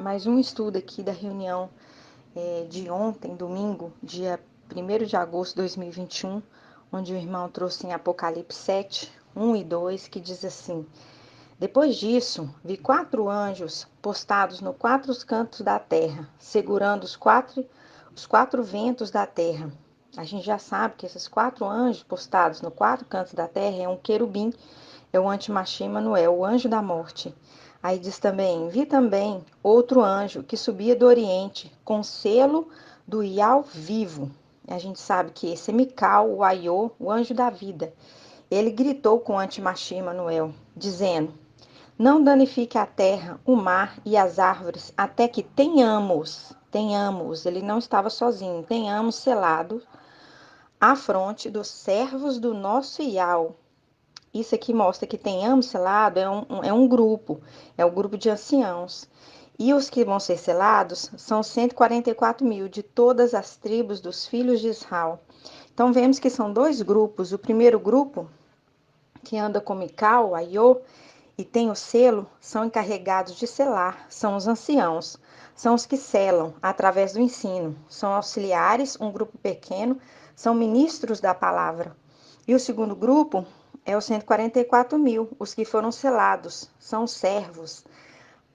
mais um estudo aqui da reunião de ontem, domingo, dia 1º de agosto de 2021, onde o irmão trouxe em Apocalipse 7, 1 e 2, que diz assim: Depois disso, vi 4 anjos postados nos 4 cantos da terra, segurando os quatro ventos da terra. A gente já sabe que esses 4 anjos postados nos 4 cantos da terra é um querubim, é o Antimachia Emanuel, o anjo da morte. Aí diz também: vi também outro anjo que subia do Oriente, com selo do Iau vivo. A gente sabe que esse é Mical, o Aiô, o anjo da vida. Ele gritou com o Antimachia Emanuel, dizendo: Não danifique a terra, o mar e as árvores, até que tenhamos, ele não estava sozinho, tenhamos selado a fronte dos servos do nosso Iau. Isso aqui mostra que tenhamos selado é um grupo, é o grupo de anciãos. E os que vão ser selados são 144 mil de todas as tribos dos filhos de Israel. Então vemos que são 2 grupos. O primeiro grupo, que anda com Mical, Aiô, e tem o selo, são encarregados de selar, são os anciãos. São os que selam através do ensino. São auxiliares, um grupo pequeno, são ministros da palavra. E o segundo grupo é os 144 mil, os que foram selados, são servos.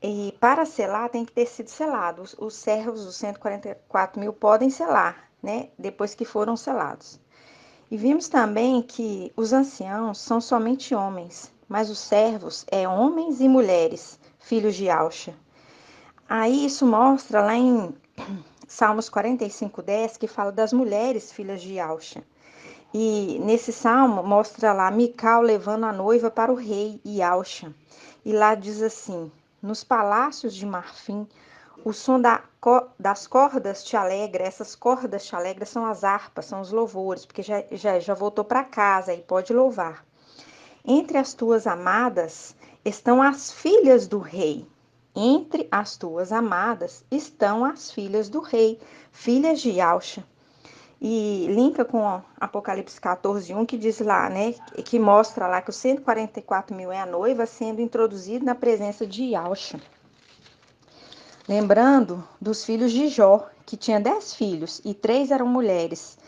E para selar tem que ter sido selados. Os servos, os 144 mil, podem selar, né? Depois que foram selados. E vimos também que os anciãos são somente homens, mas os servos é homens e mulheres, filhos de Auxa. Aí isso mostra lá em Salmos 45:10, que fala das mulheres filhas de Auxa. E nesse salmo mostra lá Mical levando a noiva para o rei e Auxa. E lá diz assim: Nos palácios de marfim, o som das cordas te alegra. Essas cordas te alegram são as harpas, são os louvores, porque já voltou para casa e pode louvar. Entre as tuas amadas estão as filhas do rei. Entre as tuas amadas estão as filhas do rei, filhas de Auxa. E linka com Apocalipse 14:1, que diz lá, né, que mostra lá que os 144 mil é a noiva sendo introduzida na presença de Auxa. Lembrando dos filhos de Jó, que tinha 10 filhos e 3 eram mulheres.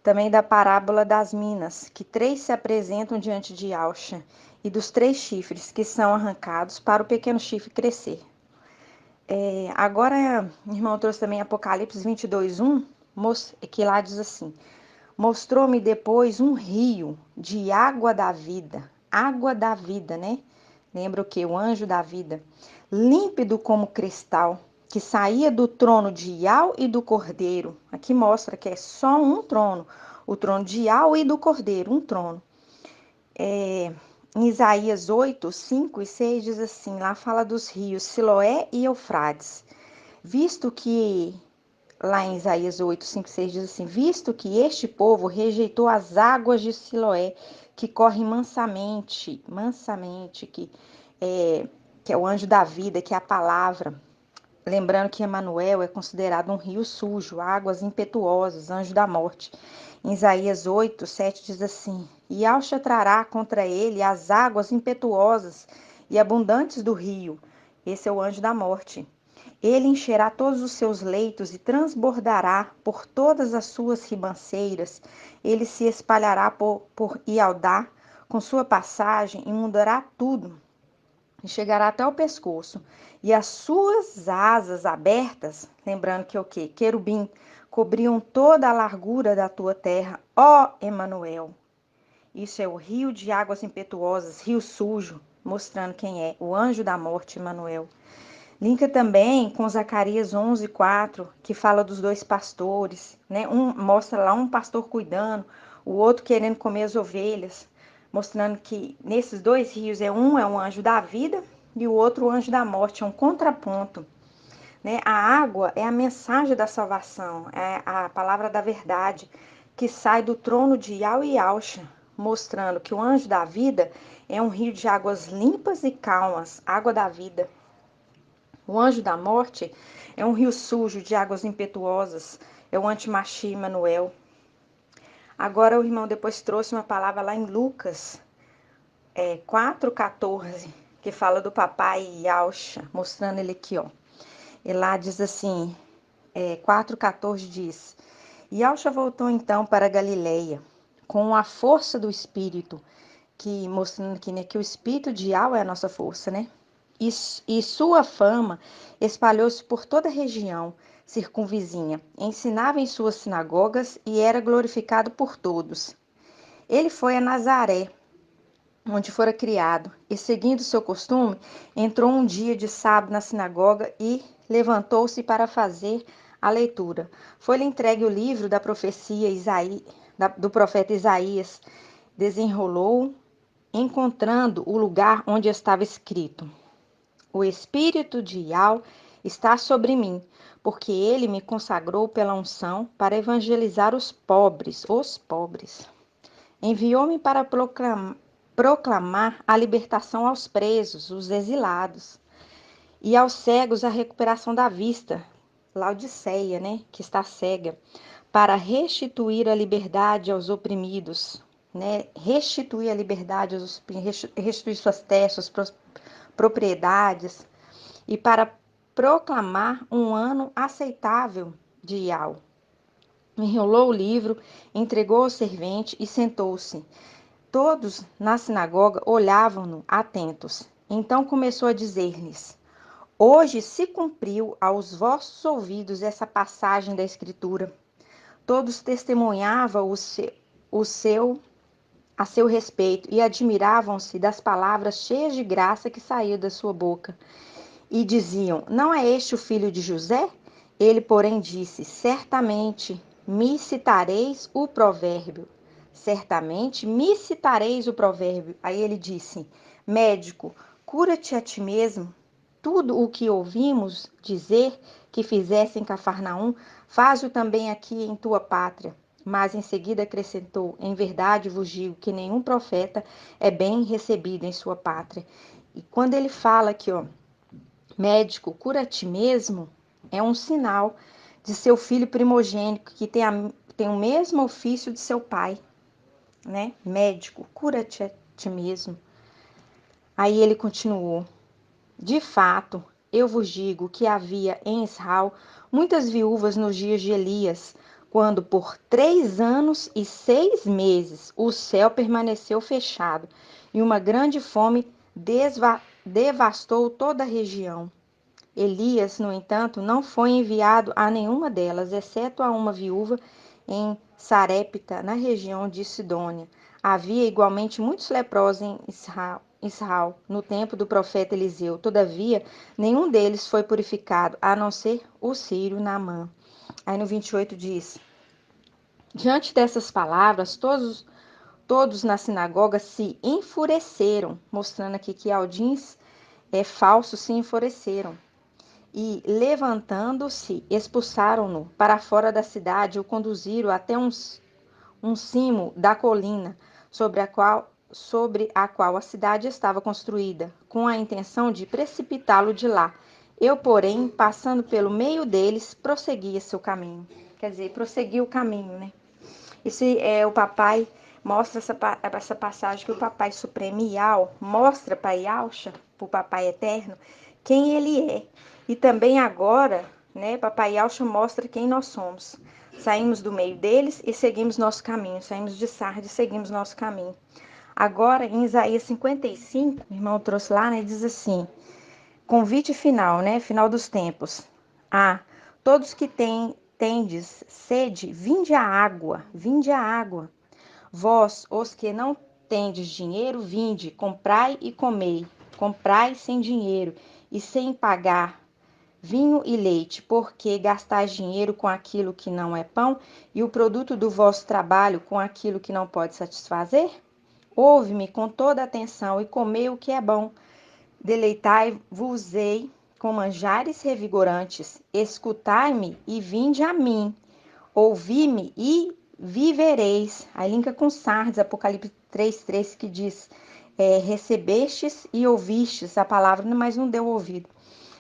Também da parábola das minas, que 3 se apresentam diante de Auxa. E dos 3 chifres que são arrancados para o pequeno chifre crescer. Agora, o irmão trouxe também Apocalipse 22:1, que lá diz assim: Mostrou-me depois um rio de água da vida, né? Lembra o que? O anjo da vida, límpido como cristal, que saía do trono de Iau e do Cordeiro. Aqui mostra que é só um trono, o trono de Iau e do Cordeiro, um trono. Em Isaías 8, 5 e 6 diz assim, lá fala dos rios Siloé e Eufrates. Visto que lá em Isaías 8, 5 e 6 diz assim: Visto que este povo rejeitou as águas de Siloé, que correm mansamente, que é o anjo da vida, que é a palavra. Lembrando que Emanuel é considerado um rio sujo, águas impetuosas, anjo da morte. Em Isaías 8, 7 diz assim: E Auxa trará contra ele as águas impetuosas e abundantes do rio. Esse é o anjo da morte. Ele encherá todos os seus leitos e transbordará por todas as suas ribanceiras. Ele se espalhará por Ialdá, com sua passagem, inundará tudo e chegará até o pescoço. E as suas asas abertas, lembrando que é o quê? Querubim, cobriam toda a largura da tua terra, ó Emanuel. Isso é o rio de águas impetuosas, rio sujo, mostrando quem é, o anjo da morte, Emanuel. Linka também com Zacarias 11:4, que fala dos 2 pastores, né? Mostra lá um pastor cuidando, o outro querendo comer as ovelhas, mostrando que nesses 2 rios é um anjo da vida e o outro o anjo da morte, é um contraponto, né? A água é a mensagem da salvação, é a palavra da verdade que sai do trono de Iau e Auxa, mostrando que o anjo da vida é um rio de águas limpas e calmas, água da vida. O anjo da morte é um rio sujo de águas impetuosas, é o Antimachia Emanuel. Agora o irmão depois trouxe uma palavra lá em Lucas 4:14, que fala do papai Auxa, mostrando ele aqui, ó. E lá diz assim, 4,14 diz: E Alcha voltou então para Galileia, com a força do Espírito, que mostrando aqui, né, que o Espírito de Yahweh é a nossa força, né? E sua fama espalhou-se por toda a região circunvizinha. Ensinava em suas sinagogas e era glorificado por todos. Ele foi a Nazaré, onde fora criado, e seguindo seu costume, entrou um dia de sábado na sinagoga e levantou-se para fazer a leitura. Foi-lhe entregue o livro da profecia do profeta Isaías. Desenrolou, encontrando o lugar onde estava escrito: O Espírito de Yahweh está sobre mim, porque ele me consagrou pela unção para evangelizar os pobres. Enviou-me para proclamar a libertação aos presos, os exilados, e aos cegos a recuperação da vista, Laodiceia, né, que está cega, para restituir a liberdade aos oprimidos, né, restituir a liberdade aos oprimidos, restituir suas terras, suas propriedades, e para proclamar um ano aceitável de Yahweh. Enrolou o livro, entregou ao servente e sentou-se. Todos na sinagoga olhavam-no atentos. Então começou a dizer-lhes: Hoje se cumpriu aos vossos ouvidos essa passagem da Escritura. Todos testemunhavam a seu respeito e admiravam-se das palavras cheias de graça que saíam da sua boca. E diziam: Não é este o filho de José? Ele, porém, disse: Certamente me citareis o provérbio. Certamente me citareis o provérbio. Aí ele disse: Médico, cura-te a ti mesmo. Tudo o que ouvimos dizer que fizesse em Cafarnaum, faz-o também aqui em tua pátria. Mas em seguida acrescentou: Em verdade vos digo que nenhum profeta é bem recebido em sua pátria. E quando ele fala aqui, ó, médico, cura a ti mesmo, é um sinal de seu filho primogênito, que tem o mesmo ofício de seu pai, né? Médico, cura-te a ti mesmo. Aí ele continuou: De fato, eu vos digo que havia em Israel muitas viúvas nos dias de Elias, quando por 3 anos e 6 meses o céu permaneceu fechado e uma grande fome devastou toda a região. Elias, no entanto, não foi enviado a nenhuma delas, exceto a uma viúva em Sarepta, na região de Sidônia. Havia igualmente muitos leprosos em Israel no tempo do profeta Eliseu. Todavia, nenhum deles foi purificado, a não ser o sírio Naamã. Aí no 28 diz: Diante dessas palavras, todos na sinagoga se enfureceram, mostrando aqui que Aldins falsos se enfureceram. E, levantando-se, expulsaram-no para fora da cidade e o conduziram até um cimo da colina sobre a qual a cidade estava construída, com a intenção de precipitá-lo de lá. Eu, porém, passando pelo meio deles, prosseguia seu caminho. Quer dizer, prosseguia o caminho, né? Esse é o papai, mostra essa passagem que o papai supremo Yahweh mostra para Yahusha, para o papai eterno, quem ele é. E também agora, né, papai Yahusha mostra quem nós somos. Saímos do meio deles e seguimos nosso caminho. Saímos de Sardes e seguimos nosso caminho. Agora, em Isaías 55, o irmão trouxe lá, né, diz assim: convite final, né, final dos tempos. Todos que tendes sede, vinde a água, vinde a água. Vós, os que não tendes dinheiro, vinde, comprai e comei. Comprai sem dinheiro e sem pagar vinho e leite, porque gastais dinheiro com aquilo que não é pão e o produto do vosso trabalho com aquilo que não pode satisfazer? Ouve-me com toda atenção e comei o que é bom. Deleitai-vos-ei com manjares revigorantes. Escutai-me e vinde a mim. Ouvi-me e vivereis. Aí linka com Sardes, Apocalipse 3:3, que diz: recebestes e ouvistes a palavra, mas não deu ouvido.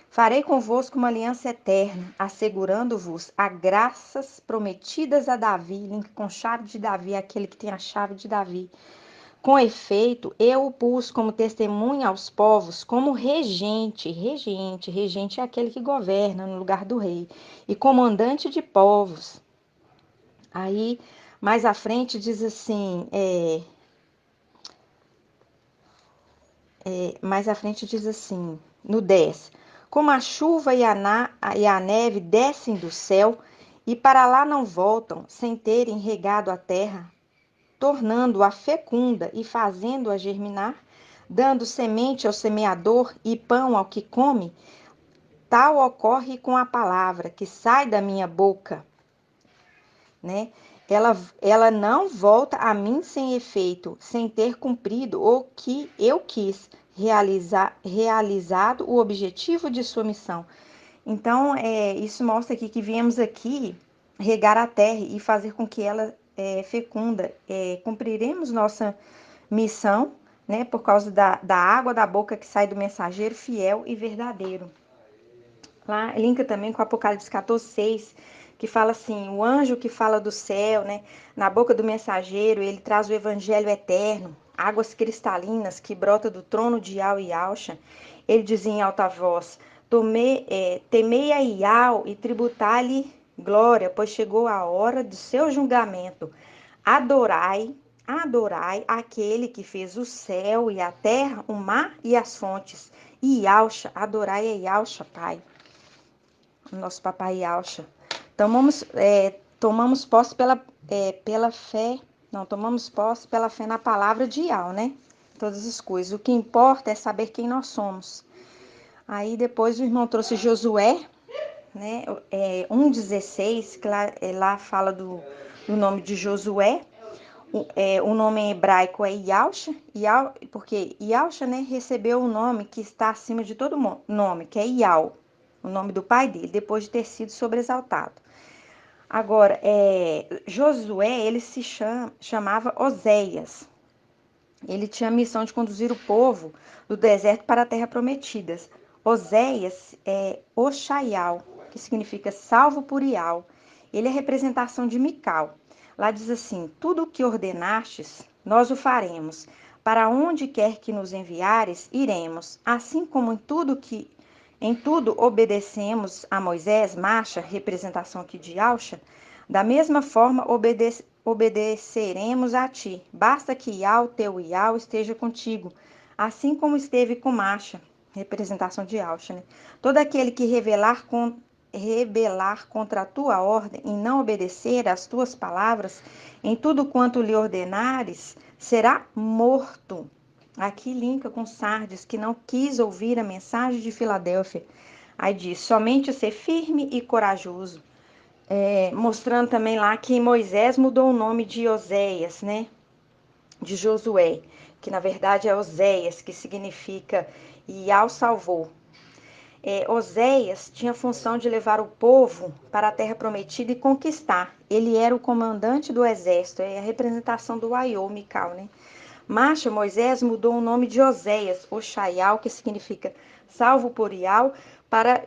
Farei convosco uma aliança eterna, assegurando-vos a graças prometidas a Davi. Linka com chave de Davi, aquele que tem a chave de Davi. Com efeito, eu o pus como testemunha aos povos, como regente é aquele que governa no lugar do rei, e comandante de povos. Aí, mais à frente diz assim, mais à frente diz assim, no 10: como a chuva e a neve descem do céu e para lá não voltam, sem terem regado a terra, tornando-a fecunda e fazendo-a germinar, dando semente ao semeador e pão ao que come, tal ocorre com a palavra que sai da minha boca, né? Ela não volta a mim sem efeito, sem ter cumprido o que eu quis, realizado o objetivo de sua missão. Então, isso mostra aqui que viemos aqui regar a terra e fazer com que ela fecunda. Cumpriremos nossa missão, né, por causa da água da boca que sai do mensageiro fiel e verdadeiro. Lá linka também com Apocalipse 14:6, que fala assim, o anjo que fala do céu, né, na boca do mensageiro, ele traz o evangelho eterno, águas cristalinas que brota do trono de Iau e Yauxa. Ele dizia em alta voz, temei a Iau e tributai-lhe glória, pois chegou a hora do seu julgamento. Adorai aquele que fez o céu e a terra, o mar e as fontes. E Yauxa, adorai a Yauxa, Pai, nosso papai Yauxa. Tomamos posse pela fé, não, tomamos posse pela fé na palavra de Yau, né? Todas as coisas. O que importa é saber quem nós somos. Aí depois o irmão trouxe Josué, né? 1:16, que lá fala do nome de Josué. O nome em hebraico é Yauxa, porque Yauxa, né, recebeu o nome que está acima de todo nome, que é Iau, o nome do pai dele, depois de ter sido sobreexaltado. Agora, Josué, ele se chamava Oséias. Ele tinha a missão de conduzir o povo do deserto para a terra prometida. Oséias é Oxaial, que significa salvo por Iau. Ele é a representação de Mical. Lá diz assim, tudo o que ordenastes, nós o faremos. Para onde quer que nos enviares, iremos. Assim como em tudo obedecemos a Moisés, Macha, representação aqui de Yauxa, da mesma forma obedeceremos a ti. Basta que Iau, teu Iau, esteja contigo, assim como esteve com Macha, representação de Yauxa, né? Todo aquele que rebelar contra a tua ordem e não obedecer às tuas palavras, em tudo quanto lhe ordenares, será morto. Aqui linka com Sardes, que não quis ouvir a mensagem de Filadélfia. Aí diz, somente ser firme e corajoso. Mostrando também lá que Moisés mudou o nome de Oséias, né? De Josué, que na verdade é Oséias, que significa Iau salvou. Oséias tinha a função de levar o povo para a terra prometida e conquistar. Ele era o comandante do exército, é a representação do Aiô, Mical, né? Macha, Moisés mudou o nome de Oséias, Oxaial, que significa salvo por Iau, para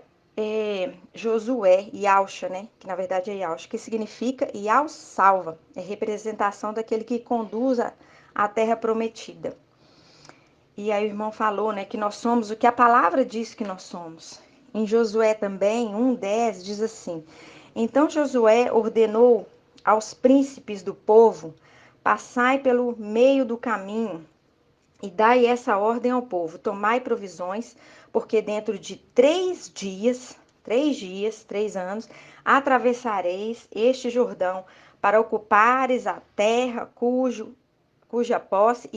Josué, Yauxa, né? Que na verdade é Yauxa, que significa Iau salva, é representação daquele que conduz a terra prometida. E aí o irmão falou, né, que nós somos o que a palavra diz que nós somos. Em Josué também, 1:10, diz assim, então Josué ordenou aos príncipes do povo, passai pelo meio do caminho e dai essa ordem ao povo, tomai provisões, porque dentro de 3 anos, atravessareis este Jordão para ocupares a terra cuja posse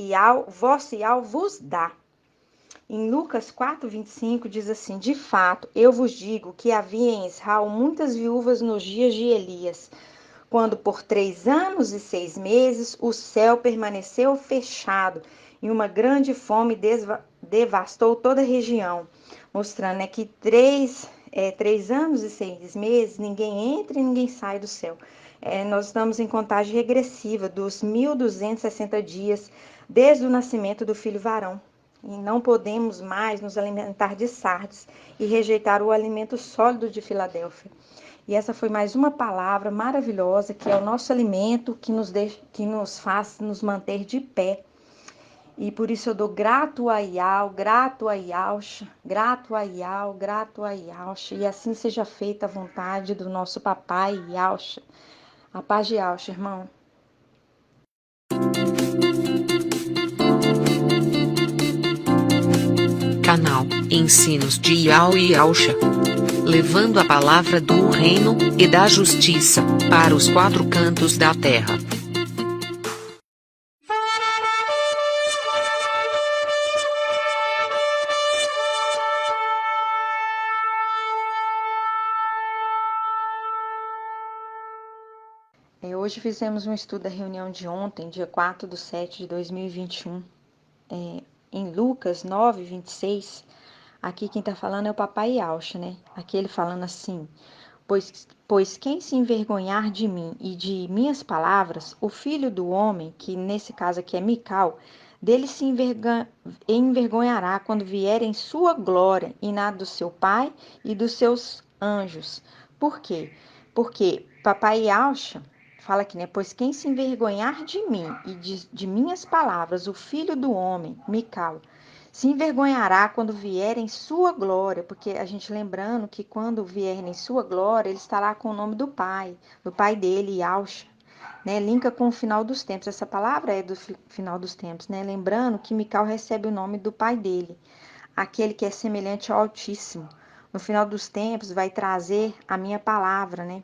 vosso Iau vos dá. Em Lucas 4:25 diz assim, de fato, eu vos digo que havia em Israel muitas viúvas nos dias de Elias, quando por 3 anos e 6 meses o céu permaneceu fechado e uma grande fome devastou toda a região, mostrando, né, que 3 anos e 6 meses ninguém entra e ninguém sai do céu. Nós estamos em contagem regressiva dos 1260 dias desde o nascimento do filho varão. E não podemos mais nos alimentar de Sardes e rejeitar o alimento sólido de Filadélfia. E essa foi mais uma palavra maravilhosa, que é o nosso alimento, que nos faz nos manter de pé. E por isso eu dou grato a Iau, grato a Iauxa, grato a Iau, grato a Iauxa. E assim seja feita a vontade do nosso papai Iauxa. A paz de Iauxa, irmão. Canal Ensinos de Iau e Iauxa, levando a palavra do reino e da justiça para os quatro cantos da terra. Hoje fizemos um estudo da reunião de ontem, dia 4/7/2021, em Lucas 9:26. Aqui quem está falando é o papai Iauxa, né? Aqui ele falando assim: pois quem se envergonhar de mim e de minhas palavras, o filho do homem, que nesse caso aqui é Mical, dele se envergonhará quando vier em sua glória e na do seu Pai e dos seus anjos. Por quê? Porque papai Iauxa fala aqui, né? Pois quem se envergonhar de mim e de minhas palavras, o filho do homem, Mical, se envergonhará quando vier em sua glória, porque a gente lembrando que quando vier em sua glória, ele estará com o nome do pai dele, Yauxa, né? Linka com o final dos tempos. Essa palavra é do final dos tempos, né? Lembrando que Mical recebe o nome do pai dele, aquele que é semelhante ao Altíssimo. No final dos tempos vai trazer a minha palavra, né?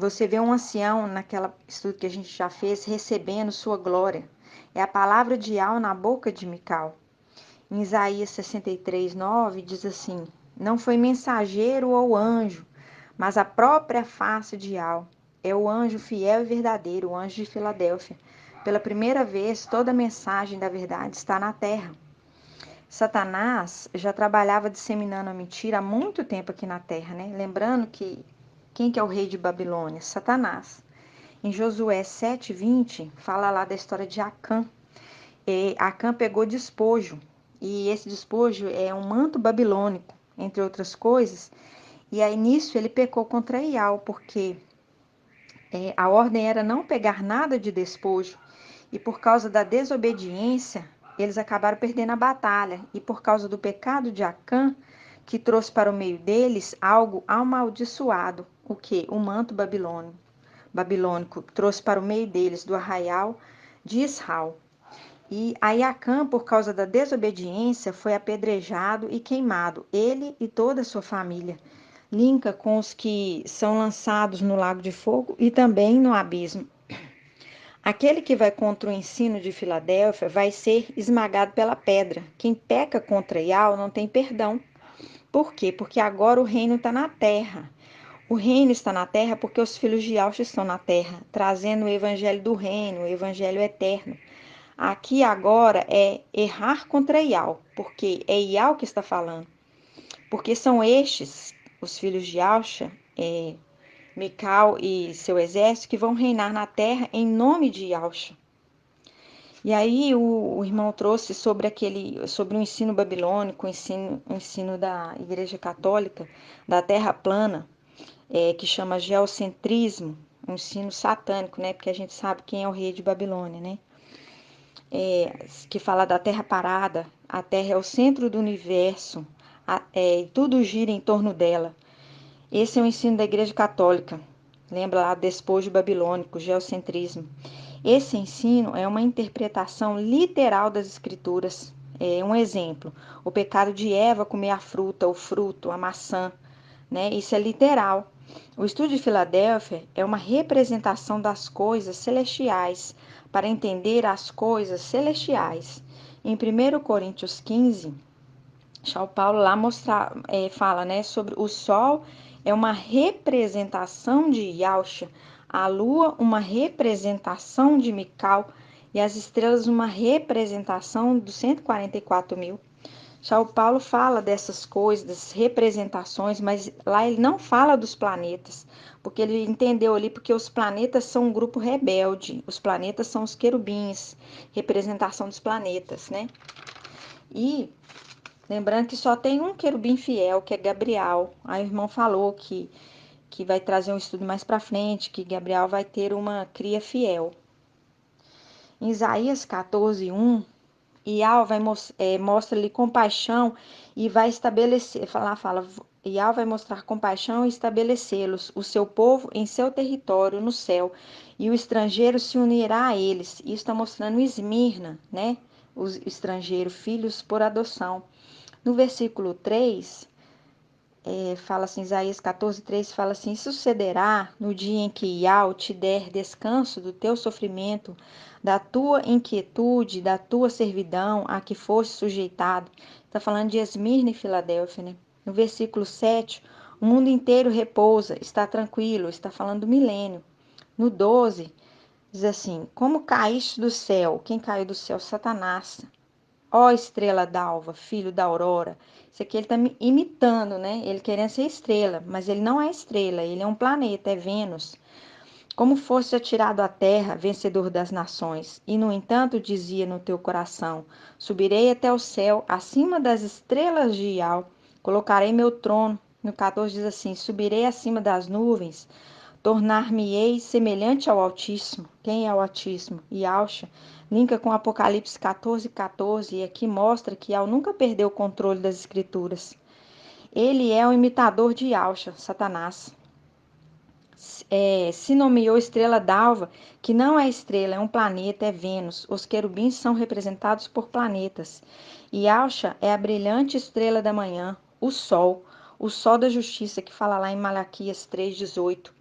Você vê um ancião naquela estudo que a gente já fez recebendo sua glória. É a palavra de Yau na boca de Mical. Em Isaías 63:9 diz assim: não foi mensageiro ou anjo, mas a própria face de Yau. É o anjo fiel e verdadeiro, o anjo de Filadélfia. Pela primeira vez, toda a mensagem da verdade está na terra. Satanás já trabalhava disseminando a mentira há muito tempo aqui na terra, né? Lembrando que quem que é o rei de Babilônia? Satanás. Em Josué 7:20, fala lá da história de Acã. Acã pegou despojo, e esse despojo é um manto babilônico, entre outras coisas, e aí nisso ele pecou contra Iau, porque a ordem era não pegar nada de despojo, e por causa da desobediência, eles acabaram perdendo a batalha, e por causa do pecado de Acã, que trouxe para o meio deles algo amaldiçoado, o que? O manto babilônico trouxe para o meio deles do arraial de Israel. E aí Acã, por causa da desobediência, foi apedrejado e queimado, ele e toda a sua família. Linka com os que são lançados no lago de fogo e também no abismo. Aquele que vai contra o ensino de Filadélfia vai ser esmagado pela pedra. Quem peca contra Iau não tem perdão. Por quê? Porque agora o reino está na terra. O reino está na terra porque os filhos de Iau estão na terra, trazendo o evangelho do reino, o evangelho eterno. Aqui agora é errar contra Iau, porque é Iau que está falando. Porque são estes, os filhos de Yauxa, Mical e seu exército, que vão reinar na terra em nome de Yauxa. E aí o irmão trouxe sobre o ensino babilônico, o ensino da Igreja Católica, da Terra plana, que chama geocentrismo, um ensino satânico, né? Porque a gente sabe quem é o rei de Babilônia, né? Que fala da Terra parada, a Terra é o centro do universo, tudo gira em torno dela. Esse é o ensino da Igreja Católica. Lembra lá, despojo babilônico, geocentrismo. Esse ensino é uma interpretação literal das Escrituras. Um exemplo, o pecado de Eva comer a fruta, o fruto, a maçã, né? Isso é literal. O estudo de Filadélfia é uma representação das coisas celestiais para entender as coisas celestiais. Em 1 Coríntios 15, São Paulo lá fala, né, sobre o sol é uma representação de Yauxa, a lua uma representação de Mical e as estrelas uma representação dos 144.000. São Paulo fala dessas coisas, dessas representações, mas lá ele não fala dos planetas, porque ele entendeu ali porque os planetas são um grupo rebelde, os planetas são os querubins, representação dos planetas, né? E lembrando que só tem um querubim fiel, que é Gabriel. Aí o irmão falou que vai trazer um estudo mais para frente, que Gabriel vai ter uma cria fiel. Em Isaías 14:1 Yahweh vai mostra-lhe compaixão e vai estabelecer, fala, Yahweh vai mostrar compaixão e estabelecê-los, o seu povo em seu território no céu, e o estrangeiro se unirá a eles. Isso está mostrando Esmirna, né? Os estrangeiros, filhos por adoção. No versículo 3, fala assim, Isaías 14:3 fala assim: sucederá no dia em que Yahweh te der descanso do teu sofrimento, da tua inquietude, da tua servidão a que foste sujeitado. Está falando de Esmirna e Filadélfia, né? No versículo 7, o mundo inteiro repousa, está tranquilo, está falando do milênio. No 12, diz assim: como caíste do céu? Quem caiu do céu? Satanás. Ó estrela d'alva, filho da aurora. Isso aqui ele está imitando, né? Ele querendo ser estrela, mas ele não é estrela, ele é um planeta, é Vênus. Como fosse atirado à terra, vencedor das nações, e no entanto dizia no teu coração: subirei até o céu, acima das estrelas de Ial, colocarei meu trono. No 14 diz assim: subirei acima das nuvens, tornar-me-ei semelhante ao Altíssimo. Quem é o Altíssimo? Yahshua. Linka com Apocalipse 14:14, e aqui mostra que Yahweh nunca perdeu o controle das escrituras. Ele é o imitador de Yahshua, Satanás. Se nomeou estrela d'alva, que não é estrela, é um planeta, é Vênus. Os querubins são representados por planetas. E Yahshua é a brilhante estrela da manhã, o sol da justiça, que fala lá em Malaquias 3:18.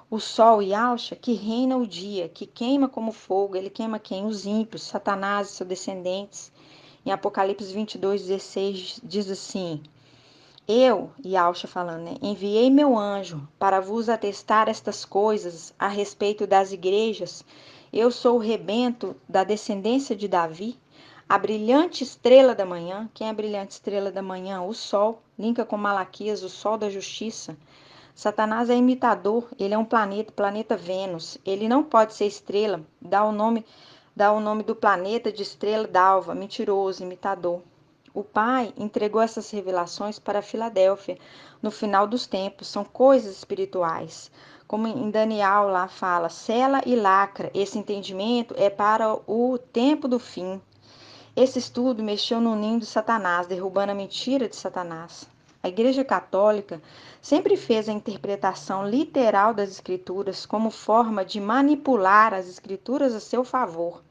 O sol, Yahshua, que reina o dia, que queima como fogo. Ele queima quem? Os ímpios, Satanás e seus descendentes. Em Apocalipse 22:16 diz assim: eu, Yahshua falando, né, enviei meu anjo para vos atestar estas coisas a respeito das igrejas. Eu sou o rebento da descendência de Davi, a brilhante estrela da manhã. Quem é a brilhante estrela da manhã? O sol. Linka com Malaquias, o sol da justiça. Satanás é imitador, ele é um planeta, planeta Vênus. Ele não pode ser estrela, dá o nome do planeta de estrela d'alva, mentiroso, imitador. O Pai entregou essas revelações para Filadélfia no final dos tempos, são coisas espirituais. Como em Daniel lá fala, sela e lacra, esse entendimento é para o tempo do fim. Esse estudo mexeu no ninho de Satanás, derrubando a mentira de Satanás. A Igreja Católica sempre fez a interpretação literal das Escrituras como forma de manipular as Escrituras a seu favor.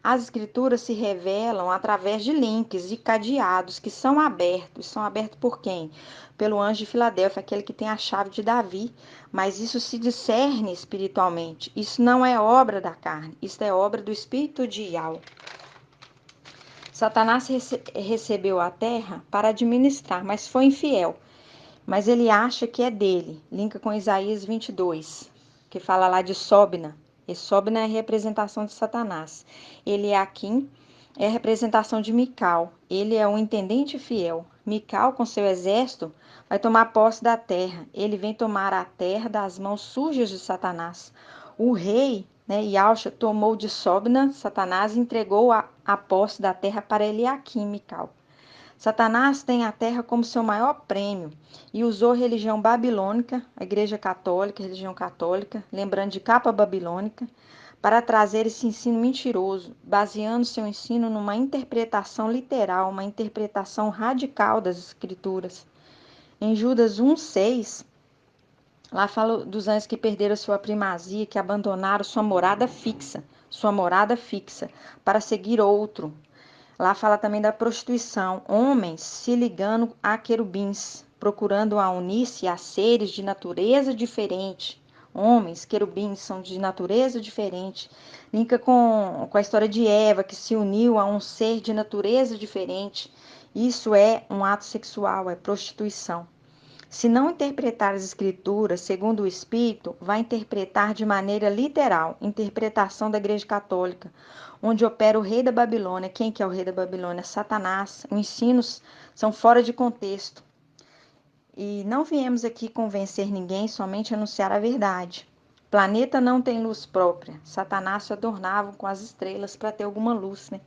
As Escrituras se revelam através de links e cadeados que são abertos. São abertos por quem? Pelo anjo de Filadélfia, aquele que tem a chave de Davi. Mas isso se discerne espiritualmente. Isso não é obra da carne, isso é obra do Espírito de Yahweh. Satanás recebeu a terra para administrar, mas foi infiel. Mas ele acha que é dele. Linka com Isaías 22, que fala lá de Sobna. E Sobna é a representação de Satanás. Ele é Aquim, é a representação de Mical. Ele é um intendente fiel. Mical, com seu exército, vai tomar posse da terra. Ele vem tomar a terra das mãos sujas de Satanás. O rei, né, Yahshua, tomou de Sobna, Satanás, e entregou a posse da terra para Eliaquim, Mical. Satanás tem a terra como seu maior prêmio e usou a religião babilônica, a igreja católica, a religião católica, lembrando de capa babilônica, para trazer esse ensino mentiroso, baseando seu ensino numa interpretação literal, uma interpretação radical das escrituras. Em Judas 1:6, lá fala dos anjos que perderam sua primazia, que abandonaram sua morada fixa, para seguir outro. Lá fala também da prostituição, homens se ligando a querubins, procurando a unir-se a seres de natureza diferente. Homens, querubins, são de natureza diferente. Linka com a história de Eva, que se uniu a um ser de natureza diferente. Isso é um ato sexual, é prostituição. Se não interpretar as escrituras segundo o Espírito, vai interpretar de maneira literal, interpretação da Igreja Católica, onde opera o rei da Babilônia. Quem que é o rei da Babilônia? Satanás. Os ensinos são fora de contexto. E não viemos aqui convencer ninguém, somente anunciar a verdade. O planeta não tem luz própria. Satanás se adornava com as estrelas para ter alguma luz, né?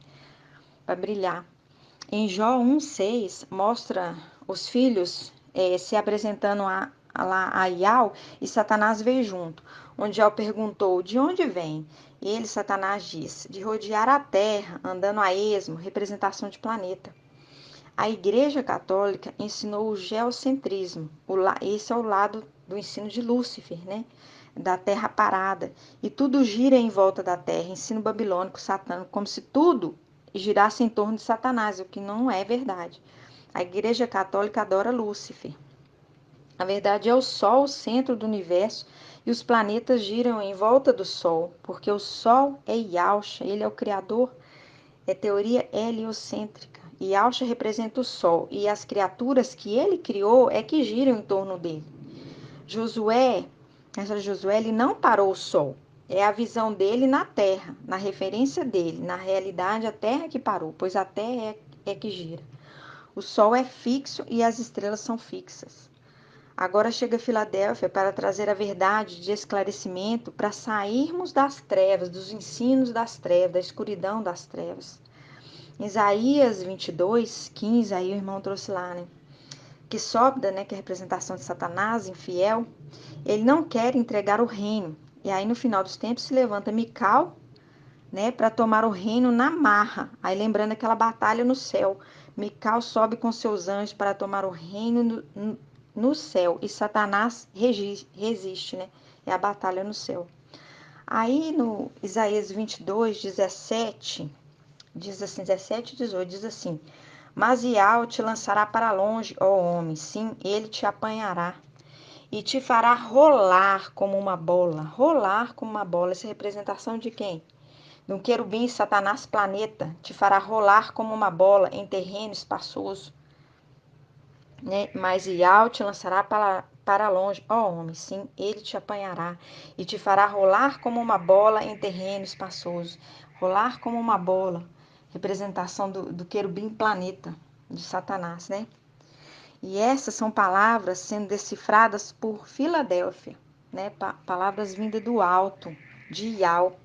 Para brilhar. Em Jó 1:6, mostra os filhos se apresentando lá a Iau e Satanás veio junto. Onde Iau perguntou, de onde vem? Ele, Satanás, disse, de rodear a terra, andando a esmo, representação de planeta. A Igreja Católica ensinou o geocentrismo. Esse é o lado do ensino de Lúcifer, né? Da terra parada. E tudo gira em volta da terra. Ensino babilônico, satânico, como se tudo girasse em torno de Satanás, o que não é verdade. A Igreja Católica adora Lúcifer. Na verdade, é o Sol o centro do universo e os planetas giram em volta do Sol, porque o Sol é Yahshua, ele é o Criador, é teoria heliocêntrica. E Yahshua representa o Sol e as criaturas que ele criou é que giram em torno dele. Josué, ele não parou o Sol. É a visão dele na Terra, na referência dele. Na realidade, a Terra que parou, pois a Terra é que gira. O Sol é fixo e as estrelas são fixas. Agora chega Filadélfia para trazer a verdade de esclarecimento, para sairmos das trevas, dos ensinos das trevas, da escuridão das trevas. Isaías 22, 15, aí o irmão trouxe lá, né? Que Sóbda, né, que é a representação de Satanás, infiel, ele não quer entregar o reino. E aí no final dos tempos se levanta Mical, né, para tomar o reino na marra. Aí lembrando aquela batalha no céu. Mical sobe com seus anjos para tomar o reino no céu e Satanás resiste, né? É a batalha no céu. Aí no Isaías 22, 17, diz assim, 17 e 18, diz assim: Mas Iau te lançará para longe, ó homem, sim, ele te apanhará e te fará rolar como uma bola. Rolar como uma bola, essa é a representação de quem? No querubim, Satanás planeta, te fará rolar como uma bola em terreno espaçoso. Né? Mas Iau te lançará para longe, ó homem, sim, ele te apanhará e te fará rolar como uma bola em terreno espaçoso. Rolar como uma bola, representação do querubim planeta, de Satanás, né? E essas são palavras sendo decifradas por Filadélfia, né? Palavras vindas do alto, de Iau.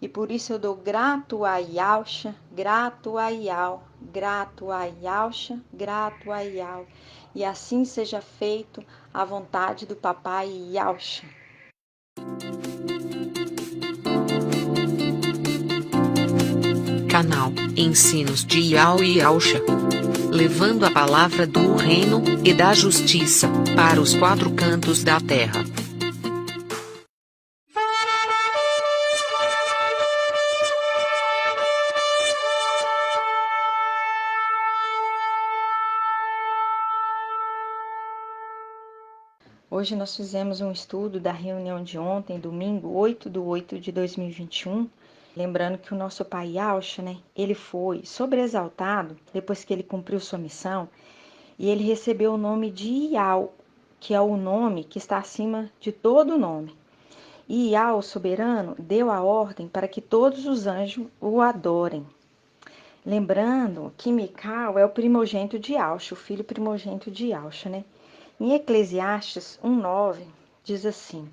E por isso eu dou grato a Yahshua, grato a Yau, grato a Yahshua, grato a Yau. E assim seja feito a vontade do Papai Yahshua. Canal Ensinos de Yau e Yahshua. Levando a palavra do reino e da justiça para os quatro cantos da terra. Hoje nós fizemos um estudo da reunião de ontem, domingo, 8/8/2021. Lembrando que o nosso pai Yahshua, né, ele foi sobreexaltado depois que ele cumpriu sua missão e ele recebeu o nome de Iau, que é o nome que está acima de todo nome. E Iau, o soberano, deu a ordem para que todos os anjos o adorem. Lembrando que Mical é o primogênito de Yahshua, o filho primogênito de Yahshua, né? Em Eclesiastes 1:9 diz assim: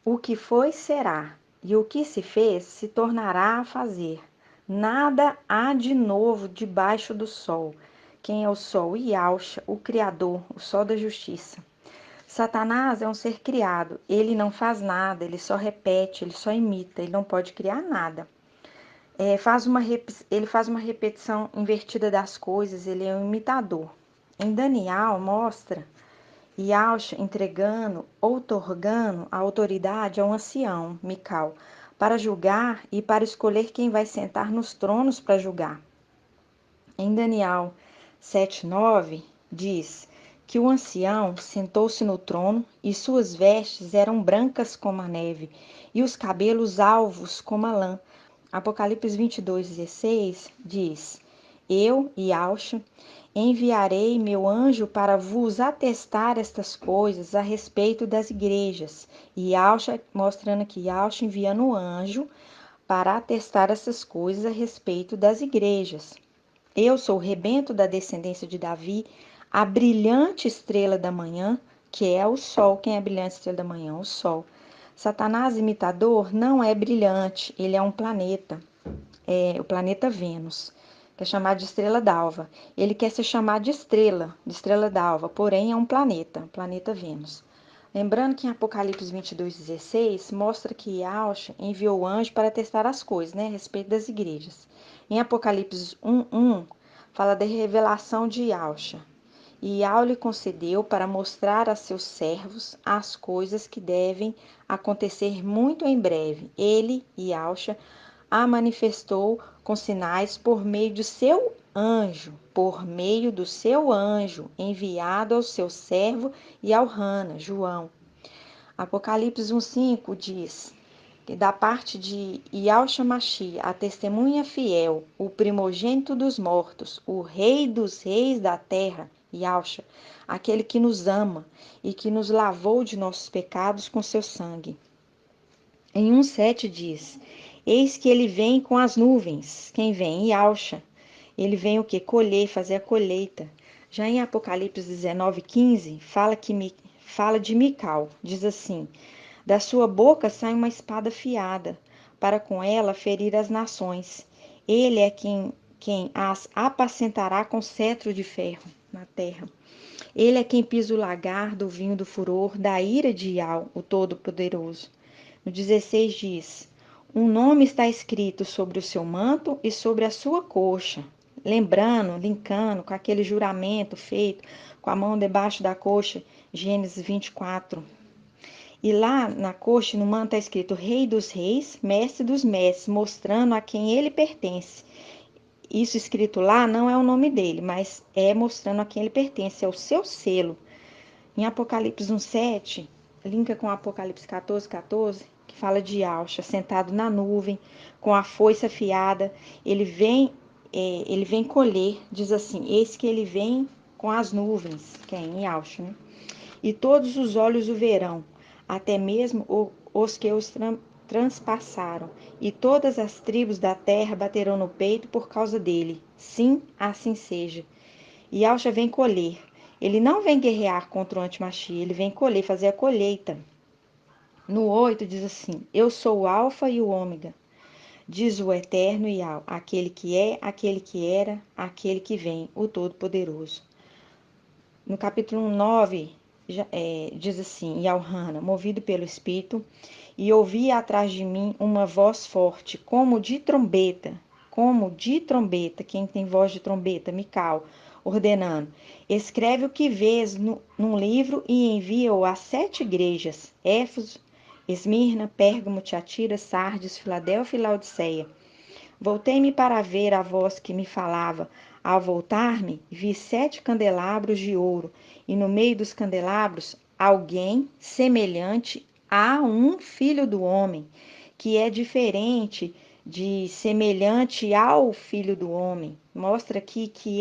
O que foi será, e o que se fez se tornará a fazer. Nada há de novo debaixo do sol. Quem é o sol? Yahshua, o Criador, o sol da justiça. Satanás é um ser criado. Ele não faz nada, ele só repete, ele só imita, ele não pode criar nada. Ele faz uma repetição invertida das coisas, ele é um imitador. Em Daniel mostra Yahshua entregando, outorgando a autoridade a um ancião, Mical, para julgar e para escolher quem vai sentar nos tronos para julgar. Em Daniel 7:9 diz que o ancião sentou-se no trono e suas vestes eram brancas como a neve e os cabelos alvos como a lã. Apocalipse 22:16 diz: Eu, Yahshua, enviarei meu anjo para vos atestar estas coisas a respeito das igrejas. E Yahshua, mostrando aqui Yahshua enviando o anjo para atestar essas coisas a respeito das igrejas. Eu sou o rebento da descendência de Davi, a brilhante estrela da manhã, que é o sol. Quem é a brilhante estrela da manhã? O sol. Satanás, imitador, não é brilhante, ele é um planeta, o planeta Vênus, que é chamado de estrela d'alva. Ele quer ser chamado de estrela d'alva, porém é um planeta, planeta Vênus. Lembrando que em Apocalipse 22:16 mostra que Yahshua enviou o anjo para testar as coisas, né, a respeito das igrejas. Em Apocalipse 1:1 fala da revelação de Yahshua. E Yahweh lhe concedeu para mostrar a seus servos as coisas que devem acontecer muito em breve. Ele, Yahshua, a manifestou com sinais por meio do seu anjo, enviado ao seu servo e ao Hana, João. Apocalipse 1:5 diz que da parte de Yahshua Mashiach, a testemunha fiel, o primogênito dos mortos, o rei dos reis da terra, Yahshua, aquele que nos ama e que nos lavou de nossos pecados com seu sangue. Em 1:7 diz: Eis que ele vem com as nuvens. Quem vem? Yahshua. Ele vem o que? Colher, fazer a colheita. Já em Apocalipse 19:15 fala de Mical. Diz assim: Da sua boca sai uma espada afiada, para com ela ferir as nações. Ele é quem as apacentará com cetro de ferro na terra. Ele é quem pisa o lagar do vinho do furor, da ira de Iau, o Todo-Poderoso. No 16 diz: Um nome está escrito sobre o seu manto e sobre a sua coxa. Lembrando, linkando com aquele juramento feito com a mão debaixo da coxa, Gênesis 24. E lá na coxa, no manto, está escrito Rei dos Reis, Mestre dos Mestres, mostrando a quem ele pertence. Isso escrito lá não é o nome dele, mas é mostrando a quem ele pertence, é o seu selo. Em Apocalipse 1:7, linka com Apocalipse 14:14, que fala de Yahshua sentado na nuvem, com a foice afiada. Ele vem colher, diz assim: Eis que ele vem com as nuvens, que é em Yahshua, né? E todos os olhos o verão, até mesmo os que os transpassaram, e todas as tribos da terra baterão no peito por causa dele. Sim, assim seja. E Yahshua vem colher. Ele não vem guerrear contra o antimachia, ele vem colher, fazer a colheita. No 8 diz assim: Eu sou o Alfa e o Ômega, diz o Eterno Yahweh, aquele que é, aquele que era, aquele que vem, o Todo-Poderoso. No capítulo 9, diz assim, Yauhana, movido pelo Espírito, e ouvi atrás de mim uma voz forte, como de trombeta, quem tem voz de trombeta, Mical, ordenando, escreve o que vês num livro e envia-o às 7 igrejas, Éfeso, Esmirna, Pérgamo, Tiatira, Sardes, Filadélfia e Laodiceia. Voltei-me para ver a voz que me falava. Ao voltar-me, vi 7 candelabros de ouro, e no meio dos candelabros, alguém semelhante a um filho do homem, que é diferente de semelhante ao filho do homem. Mostra aqui que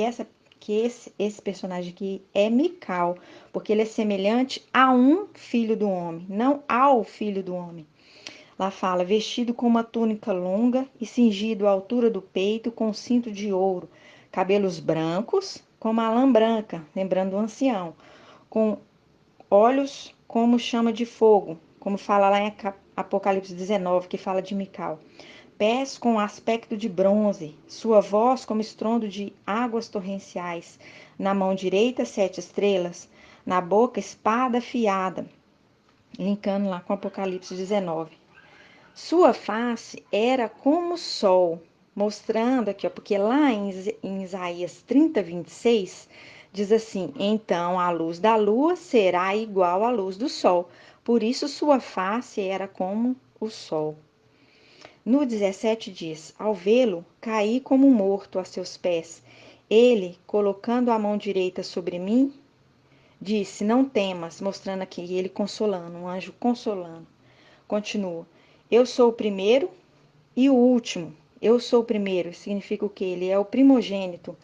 esse personagem aqui é Mical, porque ele é semelhante a um filho do homem, não ao filho do homem. Lá fala, vestido com uma túnica longa e cingido à altura do peito com um cinto de ouro, cabelos brancos, como a lã branca, lembrando o ancião, com olhos como chama de fogo, como fala lá em Apocalipse 19, que fala de Mical. Pés com aspecto de bronze, sua voz como estrondo de águas torrenciais, na mão direita 7 estrelas, na boca espada afiada, linkando lá com Apocalipse 19. Sua face era como o sol, mostrando aqui, ó, porque lá em Isaías 30:26, diz assim: Então a luz da lua será igual à luz do sol, por isso sua face era como o sol. No 17 diz: Ao vê-lo, caí como morto a seus pés. Ele, colocando a mão direita sobre mim, disse: Não temas, mostrando aqui ele consolando, um anjo consolando. Continua: Eu sou o primeiro e o último. Eu sou o primeiro, significa o que? Ele é o primogênito.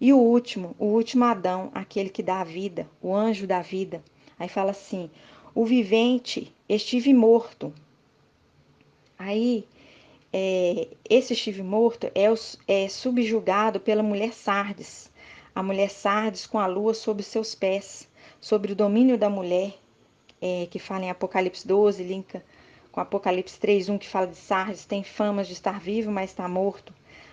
E o último Adão, aquele que dá a vida, o anjo da vida. Aí fala assim: o vivente, estive morto. Aí, esse estive morto é subjugado pela mulher Sardes. A mulher Sardes com a lua sob seus pés, sobre o domínio da mulher, que fala em Apocalipse 12, linka com Apocalipse 3:1, que fala de Sardes, tem fama de estar vivo, mas está morto.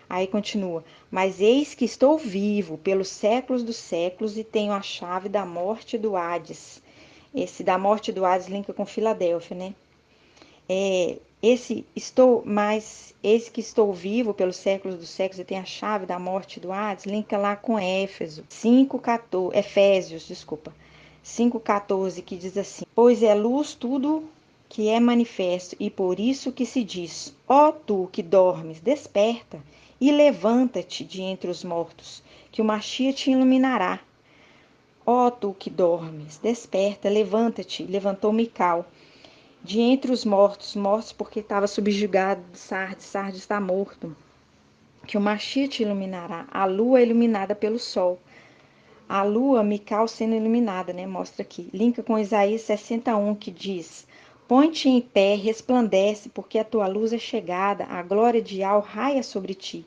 Aí continua: Mas eis que estou vivo pelos séculos dos séculos e tenho a chave da morte e do Hades. esse da morte do Hades linka com Filadélfia, né? Esse que estou vivo pelos séculos dos séculos e tem a chave da morte do Hades, linka lá com Efésios, desculpa, 5:14, que diz assim: pois é luz tudo que é manifesto, e por isso que se diz: ó tu que dormes, desperta e levanta-te de entre os mortos, que o Machia te iluminará. Ó tu que dormes, desperta, levanta-te. Levantou Mical de entre os mortos porque estava subjugado de Sardes está morto. Que o Machia te iluminará. A lua é iluminada pelo sol. A lua, Mical sendo iluminada, né? Mostra aqui. Linka com Isaías 61, que diz: põe-te em pé, resplandece, porque a tua luz é chegada, a glória de Al raia sobre ti.